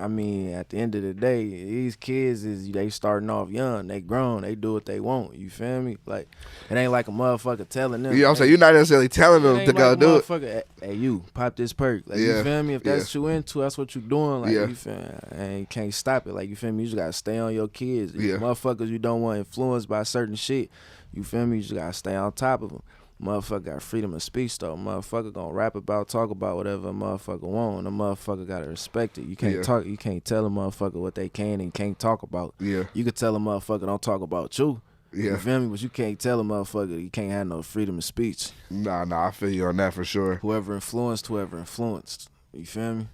I mean, at the end of the day, these kids they starting off young, they grown, they do what they want. You feel me? Like, it ain't like a motherfucker telling them. You know what I'm saying? You're not necessarily telling them to go do it. Motherfucker, hey, you pop this perk. Like, Yeah. you feel me? If that's what you into, that's what you doing. Like, Yeah. you feel me? And you can't stop it. Like, you feel me? You just gotta stay on your kids. Yeah. Motherfuckers you don't want influenced by certain shit. You feel me? You just gotta stay on top of them. Motherfucker got freedom of speech though. Motherfucker gonna rap about, talk about whatever a motherfucker want. A motherfucker gotta respect it. You can't talk. You can't tell a motherfucker what they can and can't talk about. Yeah. You could tell a motherfucker don't talk about you. Yeah. You feel me? But you can't tell a motherfucker you can't have no freedom of speech. Nah, I feel you on that for sure. Whoever influenced. You feel me?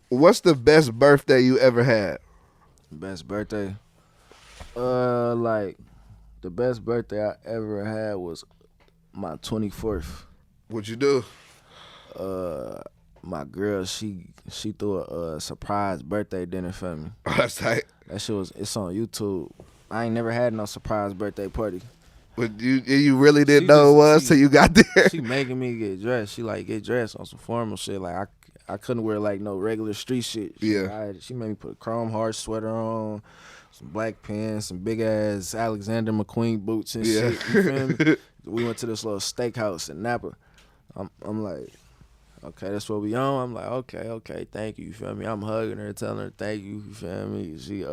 What's the best birthday you ever had? Best birthday? Like the best birthday I ever had was my 24th. What'd you do? My girl, she threw a surprise birthday dinner for me. Oh, that's tight. That shit it's on YouTube. I ain't never had no surprise birthday party. But you really didn't know it was till you got there. She making me get dressed. She like get dressed on some formal shit. Like I couldn't wear like no regular street shit. She made me put a chrome heart sweater on, some black pants, some big ass Alexander McQueen boots and shit. You feel me? We went to this little steakhouse in Napa. I'm like, okay, that's what we on. I'm like, okay, thank you. You feel me? I'm hugging her, telling her thank you. You feel me? She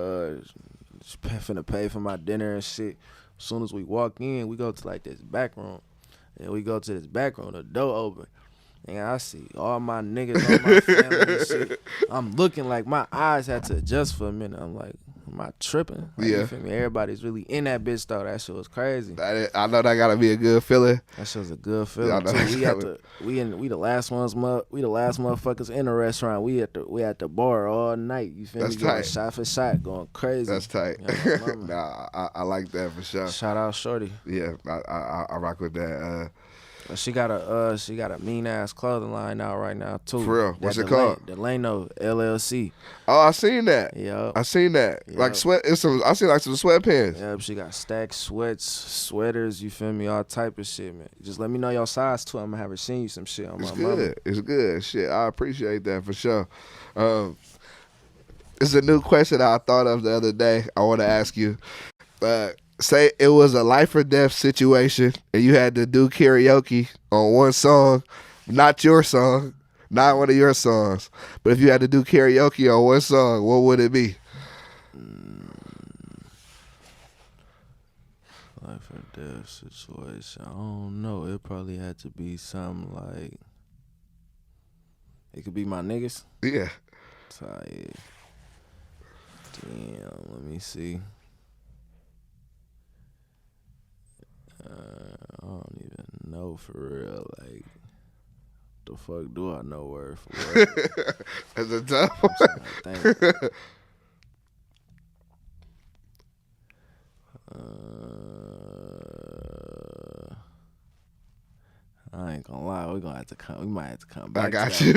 finna pay for my dinner and shit. As soon as we walk in, we go to like this back room. And we go to this back room, the door open. And I see all my niggas, all my family and shit. I'm looking like my eyes had to adjust for a minute. I'm like, am I tripping? Like, Yeah. You feel me? Everybody's really in that bitch though. That shit was crazy. I know that gotta be a good feeling. That shit was a good feeling Yeah, I know too. We the last motherfuckers in the restaurant. We at the bar all night. You feel That's me? Going tight. shot for shot, going crazy. That's tight. Yeah, my mama. Nah, I like that for sure. Shout out Shorty. Yeah, I rock with that. She got a mean ass clothing line out right now too. For real? What's it called? Delano LLC. Oh, I seen that. Yeah. I seen that. Yep. Like I seen like some sweatpants. Yep, she got stacks, sweaters, you feel me, all type of shit, man. Just let me know your size too. I'm gonna have her send you some shit on It's my good. mama. It's good. Shit, I appreciate that for sure. It's a new question I thought of the other day. I want to ask you. Say it was a life or death situation and you had to do karaoke on one song, not your song, not one of your songs, but if you had to do karaoke on one song, what would it be? Life or death situation. I don't know. It probably had to be something like. It could be my niggas. Yeah. Tight. Damn. Let me see. I don't even know for real. Like, the fuck do I know word for word? That's a tough one. I ain't gonna lie, we might have to come back. I got to you.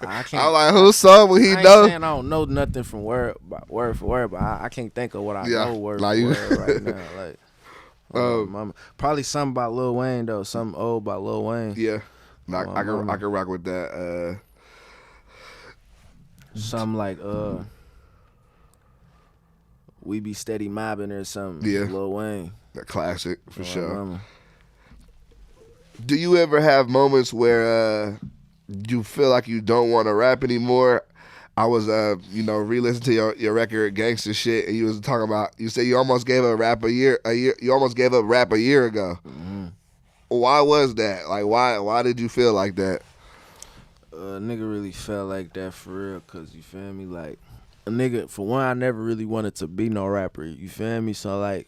I can't. I'm like, whose song would he I ain't know? saying I don't know nothing from word for word, but I can't think of what I know word like for you. word right now. Like, mama. Probably something by Lil Wayne though, something old by Lil Wayne. Yeah, I can rock with that. Something like We Be Steady Mobbing or something. Yeah. Lil Wayne. That classic for sure. Mama. Do you ever have moments where you feel like you don't want to rap anymore? I was re-listening to your record Gangsta Shit, and you was talking about, you said you almost gave up rap you almost gave up rap a year ago. Mm-hmm. Why was that? Like why did you feel like that? Nigga really felt like that for real, cause you feel me, like a nigga, for one, I never really wanted to be no rapper, you feel me, so like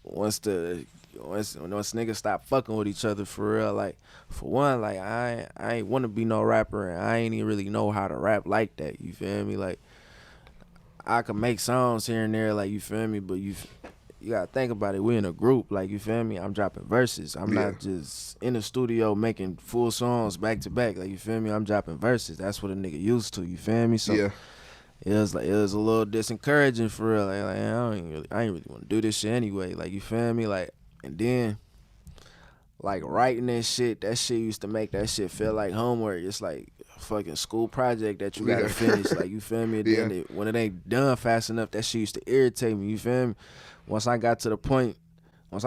once niggas stop fucking with each other for real, like for one, like I ain't want to be no rapper, and I ain't even really know how to rap like that, you feel me, like I could make songs here and there, like you feel me, but you gotta think about it. We in a group, like you feel me. I'm dropping verses. I'm not just in the studio making full songs back to back, like you feel me. I'm dropping verses. That's what a nigga used to. You feel me? So Yeah. it was a little discouraging for real. Like I ain't really want to do this shit anyway. Like you feel me? Like, and then like writing that shit used to make that shit feel like homework. It's like a fucking school project that you gotta finish. Like you feel me? Yeah. Then when it ain't done fast enough, that shit used to irritate me. You feel me? Once I got to the point, I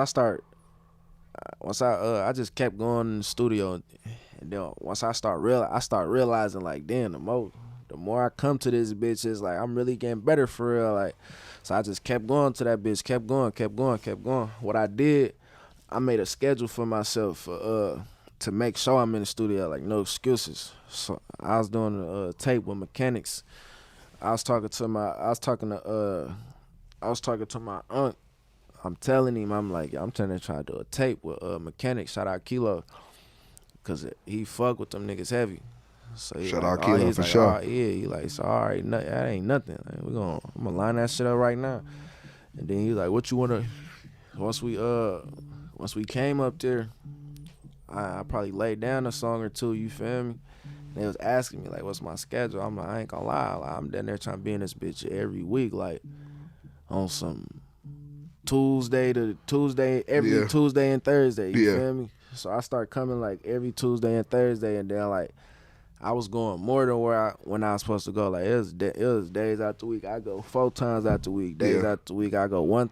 just kept going in the studio, and then once I start realizing like, damn, the more I come to this bitch, it's like I'm really getting better for real. Like, so I just kept going to that bitch, kept going. What I did, I made a schedule for myself to make sure I'm in the studio, like no excuses. So I was doing a tape with mechanics. I was talking to my aunt. I'm telling him, I'm like, I'm trying to do a tape with mechanics. Shout out Kilo, cause he fuck with them niggas heavy. So Shout like, out Kilo he's for like, sure. oh yeah, he like, so all right, that ain't nothing. Like, I'm gonna line that shit up right now. And then he like, what you wanna? Once we came up there, I probably laid down a song or two. You feel me? They was asking me like, what's my schedule? I'm like, I ain't gonna lie, like, I'm down there trying to be in this bitch every week, like on some Tuesday to Tuesday, every Tuesday and Thursday. You feel me? So I start coming like every Tuesday and Thursday, and then like I was going more than when I was supposed to go. Like it was days out the week I go 4 times out the week. Days out the week I go one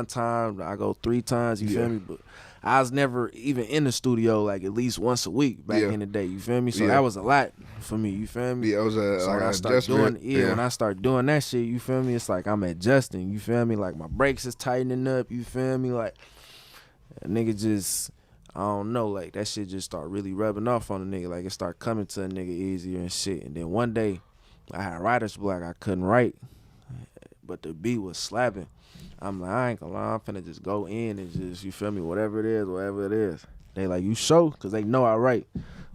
time. I go 3 times. You feel me? But I was never even in the studio like at least once a week back in the day. You feel me? So that was a lot for me. You feel me? Yeah, it was so when I start when I start doing that shit, you feel me? It's like I'm adjusting. You feel me? Like my brakes is tightening up. You feel me? Like a nigga just, I don't know, like that shit just start really rubbing off on a nigga. Like it start coming to a nigga easier and shit. And then one day I had writer's block. I couldn't write, but the beat was slapping. I'm like, I ain't gonna lie, I'm finna just go in and just, you feel me, whatever it is. They like, you sure? Cause they know I write.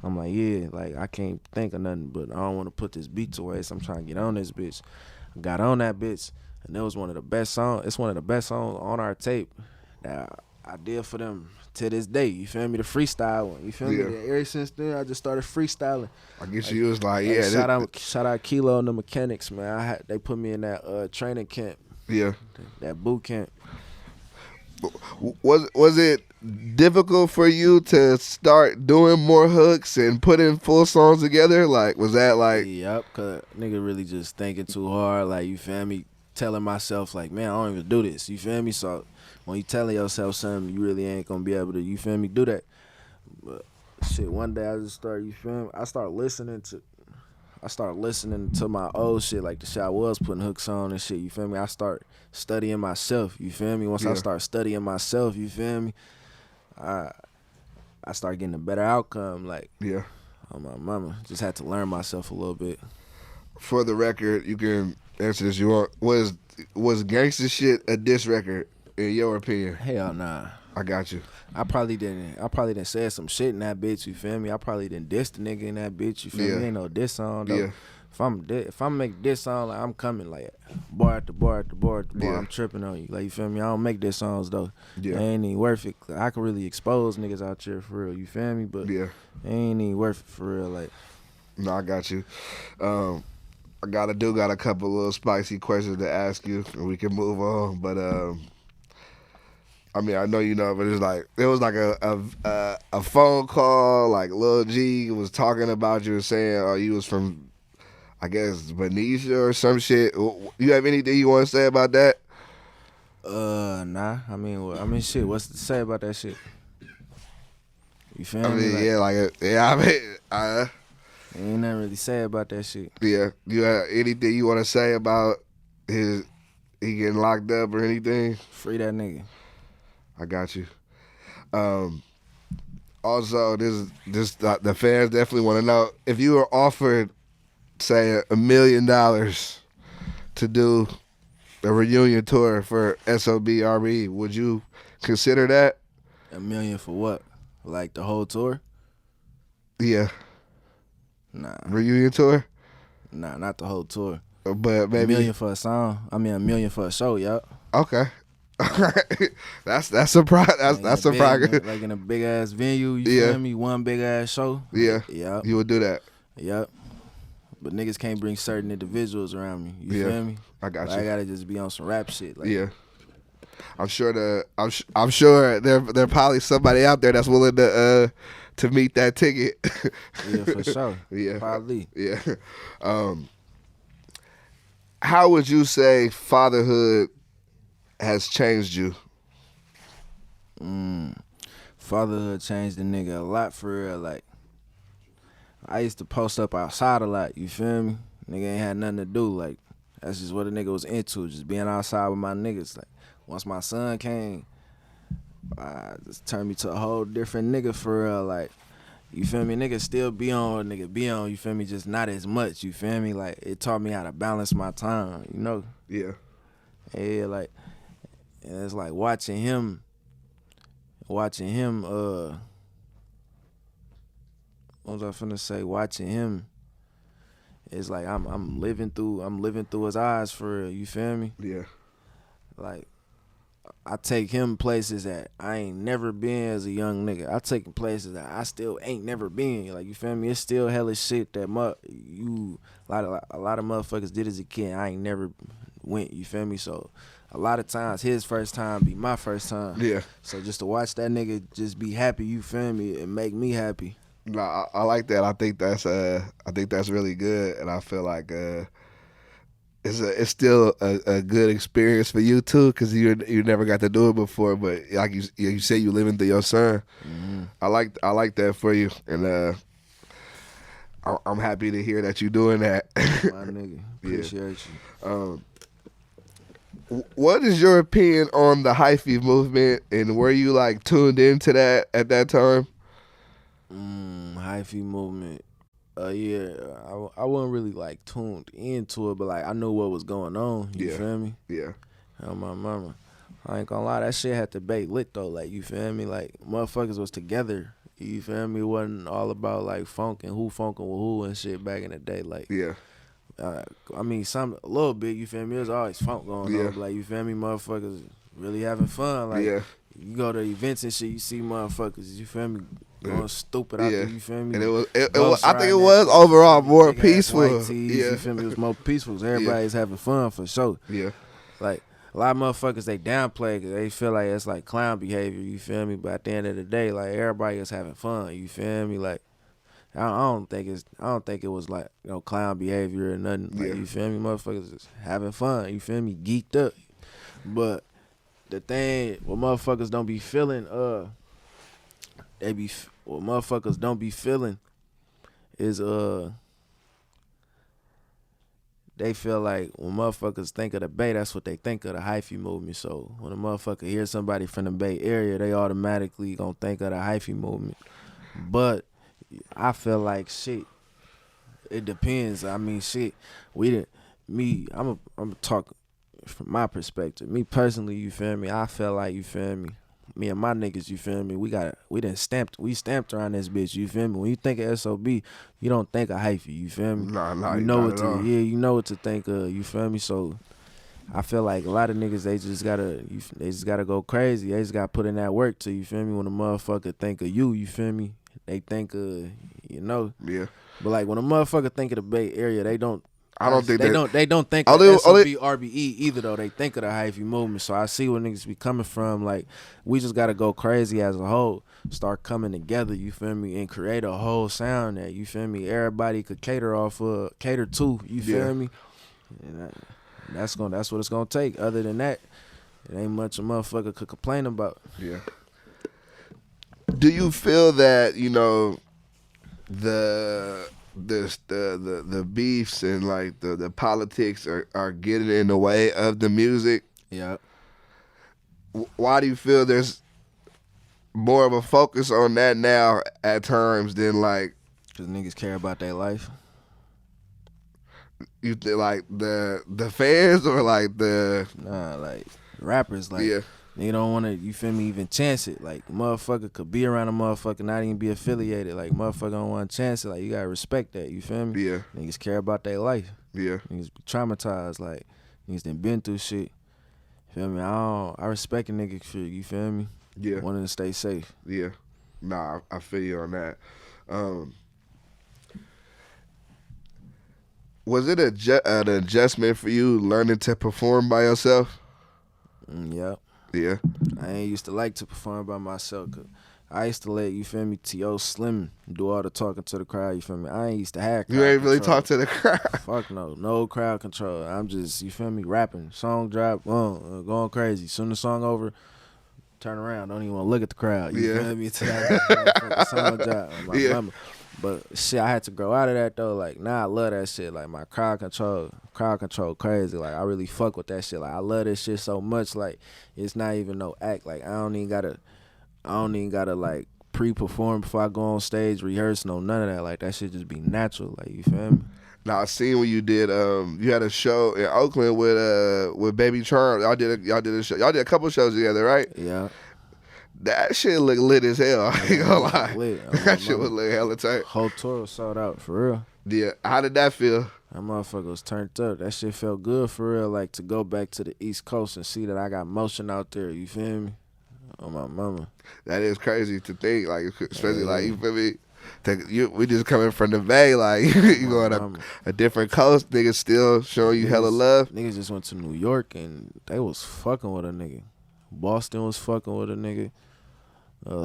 I'm like, yeah, like I can't think of nothing, but I don't want to put this beat away, so I'm trying to get on this bitch. I got on that bitch, and it was one of the best songs. It's one of the best songs on our tape that I did for them to this day. You feel me? The freestyle one. You feel me? Ever since then, I just started freestyling. I guess you was like, Shout out Kilo and the mechanics, man. They put me in that training camp. Yeah. That boot camp. Was it difficult for you to start doing more hooks and putting full songs together? Like, was that like? Yep, cause nigga really just thinking too hard. Like, you feel me? Telling myself like, man, I don't even do this. You feel me? So when you telling yourself something, you really ain't gonna be able to, you feel me, do that. But shit, one day I just started, you feel me? I started listening to my old shit, like the shit I was putting hooks on and shit, you feel me? I start studying myself, you feel me? Once I start studying myself, you feel me? I start getting a better outcome, like, on my mama. Just had to learn myself a little bit. For the record, you can answer this you want. Was Gangsta Shit a diss record, in your opinion? Hell nah. I got you. I probably didn't say some shit in that bitch, you feel me? I probably didn't diss the nigga in that bitch, you feel me? Ain't no diss song though. If I'm make this song, like I'm coming like bar after bar after bar after bar, I'm tripping on you. Like, you feel me? I don't make diss songs though. They ain't even worth it. I can really expose niggas out here for real, you feel me? But they ain't even worth it for real, like. No, I got you. I got a couple little spicy questions to ask you, and we can move on. But I mean, I know you know, but it was like a phone call. Like Lul G was talking about you and saying, "Oh, you was from, I guess, Venetia or some shit." You have anything you want to say about that? Nah. I mean, shit. What's to say about that shit? You feel I me? mean, yeah, like, I mean, ain't nothing really sad about that shit. yeah. You have anything you want to say about he getting locked up or anything? Free that nigga. I got you. Also, the fans definitely want to know if you were offered, say, $1 million to do a reunion tour for SOBRE, would you consider that? $1 million for what? Like the whole tour? Yeah. Nah. Reunion tour? Nah, not the whole tour. But maybe $1 million for a song. I mean $1 million for a show, yup. Okay. that's a prize. That's a prize. Like in a big ass venue, you Yeah. feel me? One big ass show. Yeah. Yup. You would do that. Yup. But niggas can't bring certain individuals around me. You Yeah. feel me? I got Like, you. I gotta just be on some rap shit. Like, Yeah. I'm sure I'm sure there probably somebody out there that's willing to meet that ticket. Yeah, for sure. Yeah. Probably. Yeah. How would you say fatherhood has changed you? Fatherhood changed the nigga a lot for real. Like, I used to post up outside a lot, you feel me? Nigga ain't had nothing to do. Like, that's just what a nigga was into, just being outside with my niggas. Like, once my son came, just turned me to a whole different nigga for real. Like, you feel me? Nigga still be on, you feel me? Just not as much, you feel me? Like, it taught me how to balance my time, you know? Yeah. Yeah, like, and it's like watching him, what was I finna say? Watching him, it's like I'm living through his eyes for real, you feel me? Yeah. Like, I take him places that I ain't never been as a young nigga. I take him places that I still ain't never been. Like, you feel me? It's still hella shit that a lot of motherfuckers did as a kid. I ain't never went. You feel me? So a lot of times his first time be my first time. Yeah. So just to watch that nigga just be happy, you feel me? It make me happy. No, I like that. I think that's really good, and I feel like it's still a good experience for you too, because you never got to do it before. But like you say, you living through your son. Mm-hmm. I like that for you, and I'm happy to hear that you doing that. My nigga, appreciate you. What is your opinion on the Hyphy movement, and were you like tuned into that at that time? Hyphy Movement. Yeah, I wasn't really like tuned into it, but like I knew what was going on. You feel me? Yeah. Oh, my mama. I ain't gonna lie, that shit had to bait lit though. Like, you feel me? Like, motherfuckers was together. You feel me? It wasn't all about like funk and who funking with who and shit back in the day. Like, Yeah. I mean, a little bit. You feel me? There's always funk going on. But like, you feel me? Motherfuckers really having fun. Like, you go to events and shit, you see motherfuckers. You feel me? Going stupid out there, you feel me? And it was I think it was overall more peaceful. You feel me? It was more peaceful. Everybody's having fun for sure. Yeah. Like, a lot of motherfuckers, they downplay because they feel like it's like clown behavior, you feel me? But at the end of the day, like, everybody is having fun, you feel me? Like, I don't think it was like, you know, clown behavior or nothing. Like, you feel me? Motherfuckers is having fun, you feel me? Geeked up. But the thing, what motherfuckers don't be feeling, what motherfuckers don't be feeling is they feel like when motherfuckers think of the Bay, that's what they think of the Hyphy movement. So when a motherfucker hears somebody from the Bay Area, they automatically gonna think of the Hyphy movement. But I feel like shit, it depends. I mean, shit, I'm gonna talk from my perspective. Me personally, you feel me? I feel like, you feel me? Me and my niggas, you feel me? We stamped around this bitch, you feel me? When you think of SOB, you don't think of Hyphy, you feel me? Nah, you know what to, you know what to think of, you feel me? So I feel like a lot of niggas, they just gotta go crazy. They just gotta put in that work to, you feel me? When a motherfucker think of you feel me? They think of, you know. Yeah. But like when a motherfucker think of the Bay Area, they don't think of SOB RBE either though. They think of the Hyphy movement. So I see where niggas be coming from. Like, we just gotta go crazy as a whole, start coming together, you feel me, and create a whole sound that, you feel me, everybody could cater to, you feel me. And that's what it's gonna take. Other than that, it ain't much a motherfucker could complain about. Yeah. Do you feel that the beefs and like the politics are getting in the way of the music? Yeah. Why do you feel there's more of a focus on that now at times than like Cause niggas care about their life. like the fans or like the Nah, like rappers, like yeah they don't want to. You feel me? Even chance it. Like motherfucker could be around a motherfucker, not even be affiliated. Like motherfucker don't want to chance it. Like you gotta respect that. You feel me? yeah Niggas care about their life. yeah Niggas be traumatized. Like niggas done been through shit. Feel me? I respect a nigga for you. Feel me? yeah Wanting to stay safe. yeah. Nah, I feel you on that. Was it an adjustment for you learning to perform by yourself? Yep. Yeah. I ain't used to like to perform by myself. Cause I used to let, you feel me, T.O. Slim do all the talking to the crowd, you feel me? I ain't used to have crowd You ain't really control. talk to the crowd. Fuck no crowd control. I'm just, you feel me, rapping, song drop, going crazy. Soon the song over, turn around, don't even want to look at the crowd. You Yeah. feel me? Till that motherfucking song drop. My Yeah. mama. But shit, I had to grow out of that though. Like now I love that shit. Like my crowd control crazy. Like I really fuck with that shit. Like I love this shit so much. Like it's not even no act. Like I don't even gotta like pre-perform before I go on stage, rehearse, none of that. Like that shit just be natural. Like you feel me? Now I seen when you did you had a show in Oakland with Baby Charm. Y'all did a show. Y'all did a couple shows together, right? Yeah. That shit look lit as hell. I ain't gonna lie. Lit. That shit was lit hella tight. Whole tour was sold out for real. Yeah. How did that feel? That motherfucker was turned up. That shit felt good for real. Like to go back to the East Coast and see that I got motion out there. You feel me? On my mama. That is crazy to think, like especially like you feel me. We just coming from the Bay, like you going to a different coast, niggas still showing you hella love. Niggas just went to New York and they was fucking with a nigga. Boston was fucking with a nigga.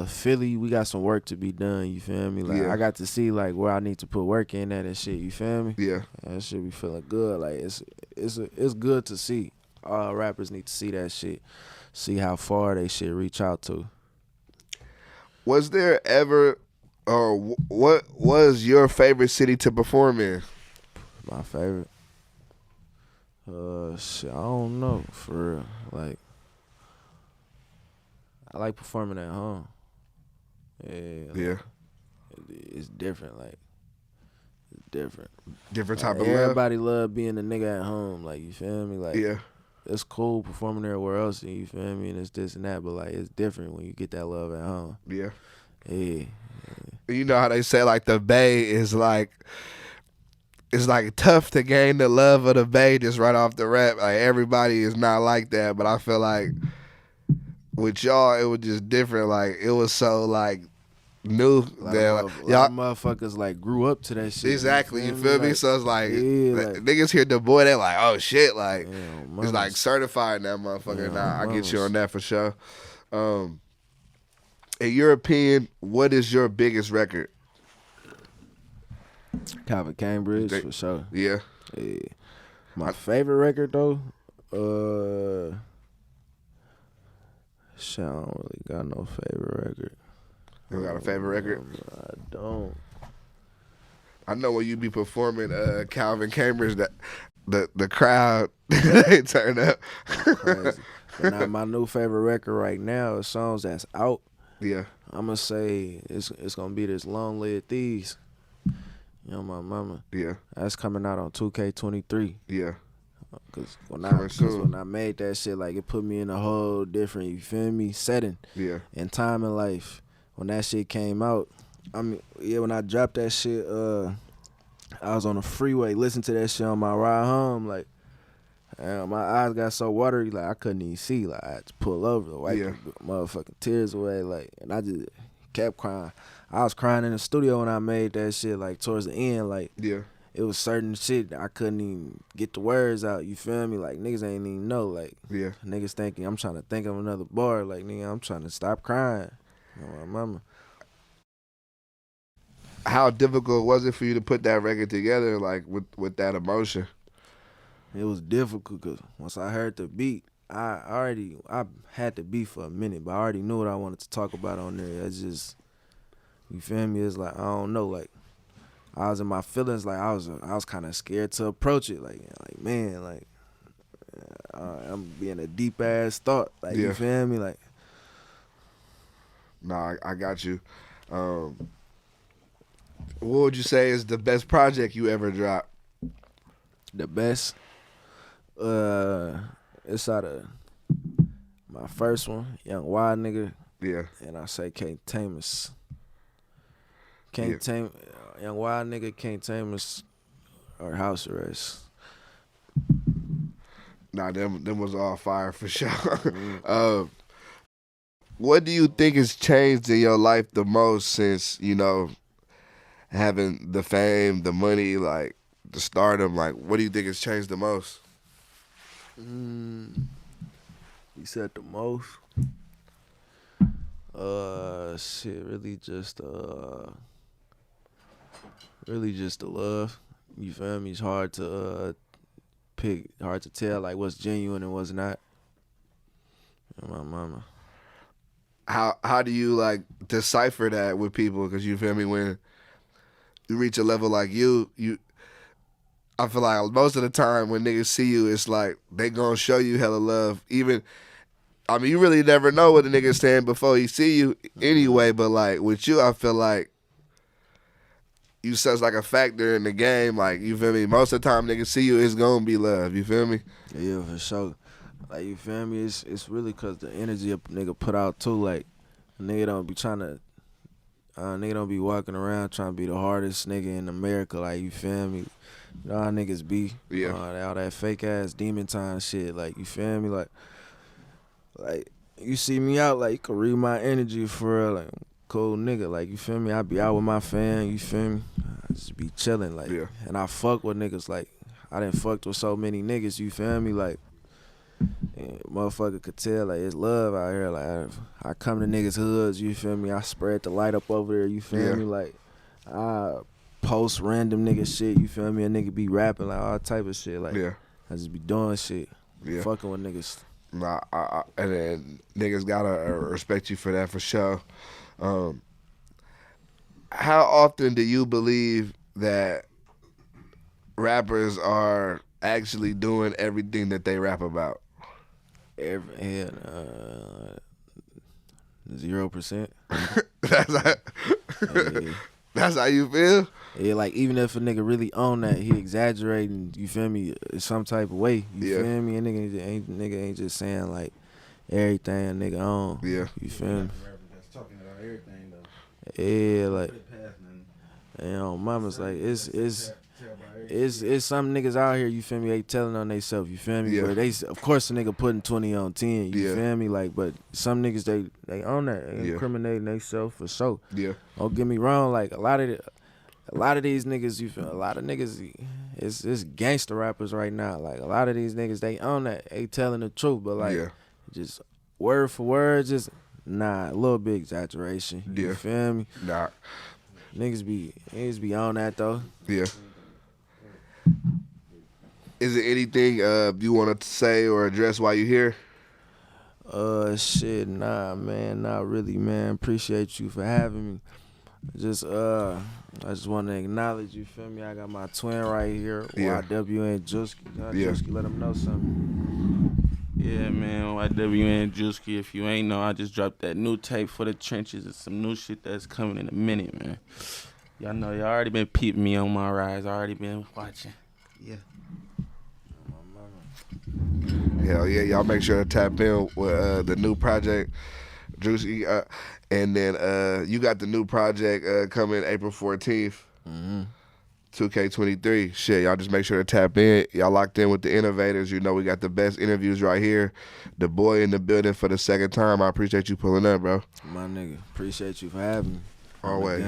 Philly, we got some work to be done, you feel me? Like Yeah. I got to see like where I need to put work in at and shit, you feel me? Yeah. That shit be feeling good. Like it's good to see. All rappers need to see that shit. See how far they shit reach out to. Was there ever, or what was your favorite city to perform in? My favorite. Shit, I don't know for real. Like, I like performing at home. Yeah. It's different. Like, it's different. Different type Like, of love. everybody love being a nigga at home. Like, you feel me? Like, Yeah. it's cool performing everywhere else, and you feel me? And it's this and that, but like, it's different when you get that love at home. Yeah. Yeah. You know how they say like the Bay is like, it's like tough to gain the love of the Bay just right off the rap. Like everybody is not like that, but I feel like with y'all it was just different. Like it was so like new that A lot of motherfuckers like grew up to that shit. Exactly, you feel me? Like, So it's like, yeah, like niggas hear Daboii, they're like, oh shit, like yeah, it's like certified that motherfucker. Yeah, Nah, I get you mamas. on that for sure. In your opinion, what is your biggest record? Calvin Cambridge for sure. Yeah. Yeah. My favorite record though, shit, I don't really got no favorite record. You don't got a favorite record? I don't. I know when you be performing Calvin Cambridge, that the crowd they turn up. Crazy. But now my new favorite record right now is songs that's out. Yeah. I'ma say it's gonna be this Long Live Thieves. You know my mama. Yeah. That's coming out on 2K23. Yeah. Cause Coming soon. when I made that shit, like it put me in a whole different, you feel me, setting Yeah. and time in life. When that shit came out, I mean, yeah, when I dropped that shit, I was on the freeway listening to that shit on my ride home, like, my eyes got so watery, like I couldn't even see, like I had to pull over, wipe Yeah. the motherfucking tears away, like, and I just kept crying. I was crying in the studio when I made that shit, like towards the end, like. Yeah. It was certain shit that I couldn't even get the words out, you feel me? Like, niggas ain't even know, like, Yeah. niggas thinking I'm trying to think of another bar, like, nigga, I'm trying to stop crying. You know, my mama. How difficult was it for you to put that record together, like with that emotion? It was difficult because once I heard the beat, I had the beat for a minute, but I already knew what I wanted to talk about on there. It's just, You feel me? It's like I don't know, like I was in my feelings, like I was kind of scared to approach it, like man, like I'm being a deep ass thought, like Yeah. you feel me, like. Nah, I got you. What would you say is the best project you ever dropped? The best, it's out of my first one, Young Y nigga, Yeah. and I say can't tame us. Yeah. Can't tame Young Y nigga, can't tame us, or house arrest. Nah, them was all fire for sure. What do you think has changed in your life the most since, you know, having the fame, the money, like the stardom? Like, what do you think has changed the most? You said the most. Shit, really just the love. You feel me? It's hard to pick, hard to tell like what's genuine and what's not. My mama. How do you like decipher that with people? Because you feel me, when you reach a level like you, I feel like most of the time when niggas see you, it's like they gonna show you hella love. Even, I mean, you really never know what a nigga's saying before he see you anyway. But like with you, I feel like you such like a factor in the game. Like, you feel me? Most of the time niggas see you, it's gonna be love. You feel me? Yeah, for sure. Like, you feel me? It's really cause the energy a nigga put out too. Like, a nigga don't be trying to, nigga don't be walking around trying to be the hardest nigga in America. Like, you feel me? You know how niggas be. Yeah. All that fake ass demon time shit. Like, you feel me? Like you see me out, like you can read my energy for real. Like, I'm a cool nigga. Like, you feel me? I be out with my fan. You feel me? I just be chilling. Like, Yeah. and I fuck with niggas. Like, I done fucked with so many niggas. You feel me? Like. And motherfucker could tell, like, it's love out here. Like, I come to niggas' hoods, you feel me? I spread the light up over there, you feel me? Like, I post random nigga shit, you feel me? A nigga be rapping, like, all type of shit. Like, I just be doing shit, fucking with niggas. Nah, and then niggas gotta respect you for that for sure. How often do you believe that rappers are actually doing everything that they rap about? 0%. That's how you feel? Yeah, like, even if a nigga really own that, he exaggerating, you feel me, some type of way, you feel me? A nigga ain't just saying, like, everything a nigga own. Yeah. You feel me? That's talking about everything, though. Yeah, like, you know, mama's like, it's some niggas out here, you feel me, they telling on theyself, you feel me? Yeah. But of course a nigga putting 20 on 10, you feel me? Like, but some niggas, they own that, they incriminating themselves for sure. Yeah. Don't get me wrong, like, a lot of these niggas, you feel, a lot of niggas, it's gangster rappers right now. Like, a lot of these niggas, they own that, they telling the truth, but like, just word for word, just, a little bit exaggeration, you feel me? Nah. Niggas be on that though. Yeah. Is there anything you want to say or address while you're here? Shit, nah, man, not really, man. Appreciate you for having me. I just want to acknowledge, you feel me? I got my twin right here, YWN Juski. Juski, let him know something. Yeah, man, YWN Juski. If you ain't know, I just dropped that new tape for the trenches. It's some new shit that's coming in a minute, man. Y'all know, y'all already been peeping me on my rise. Already been watching. Yeah. Hell yeah, y'all make sure to tap in with the new project, Juicy. And then you got the new project coming April 14th. 2K23. Shit, y'all just make sure to tap in. Y'all locked in with the Innovators. You know we got the best interviews right here. Daboii in the building for the second time. I appreciate you pulling up, bro. My nigga, appreciate you for having me. Always.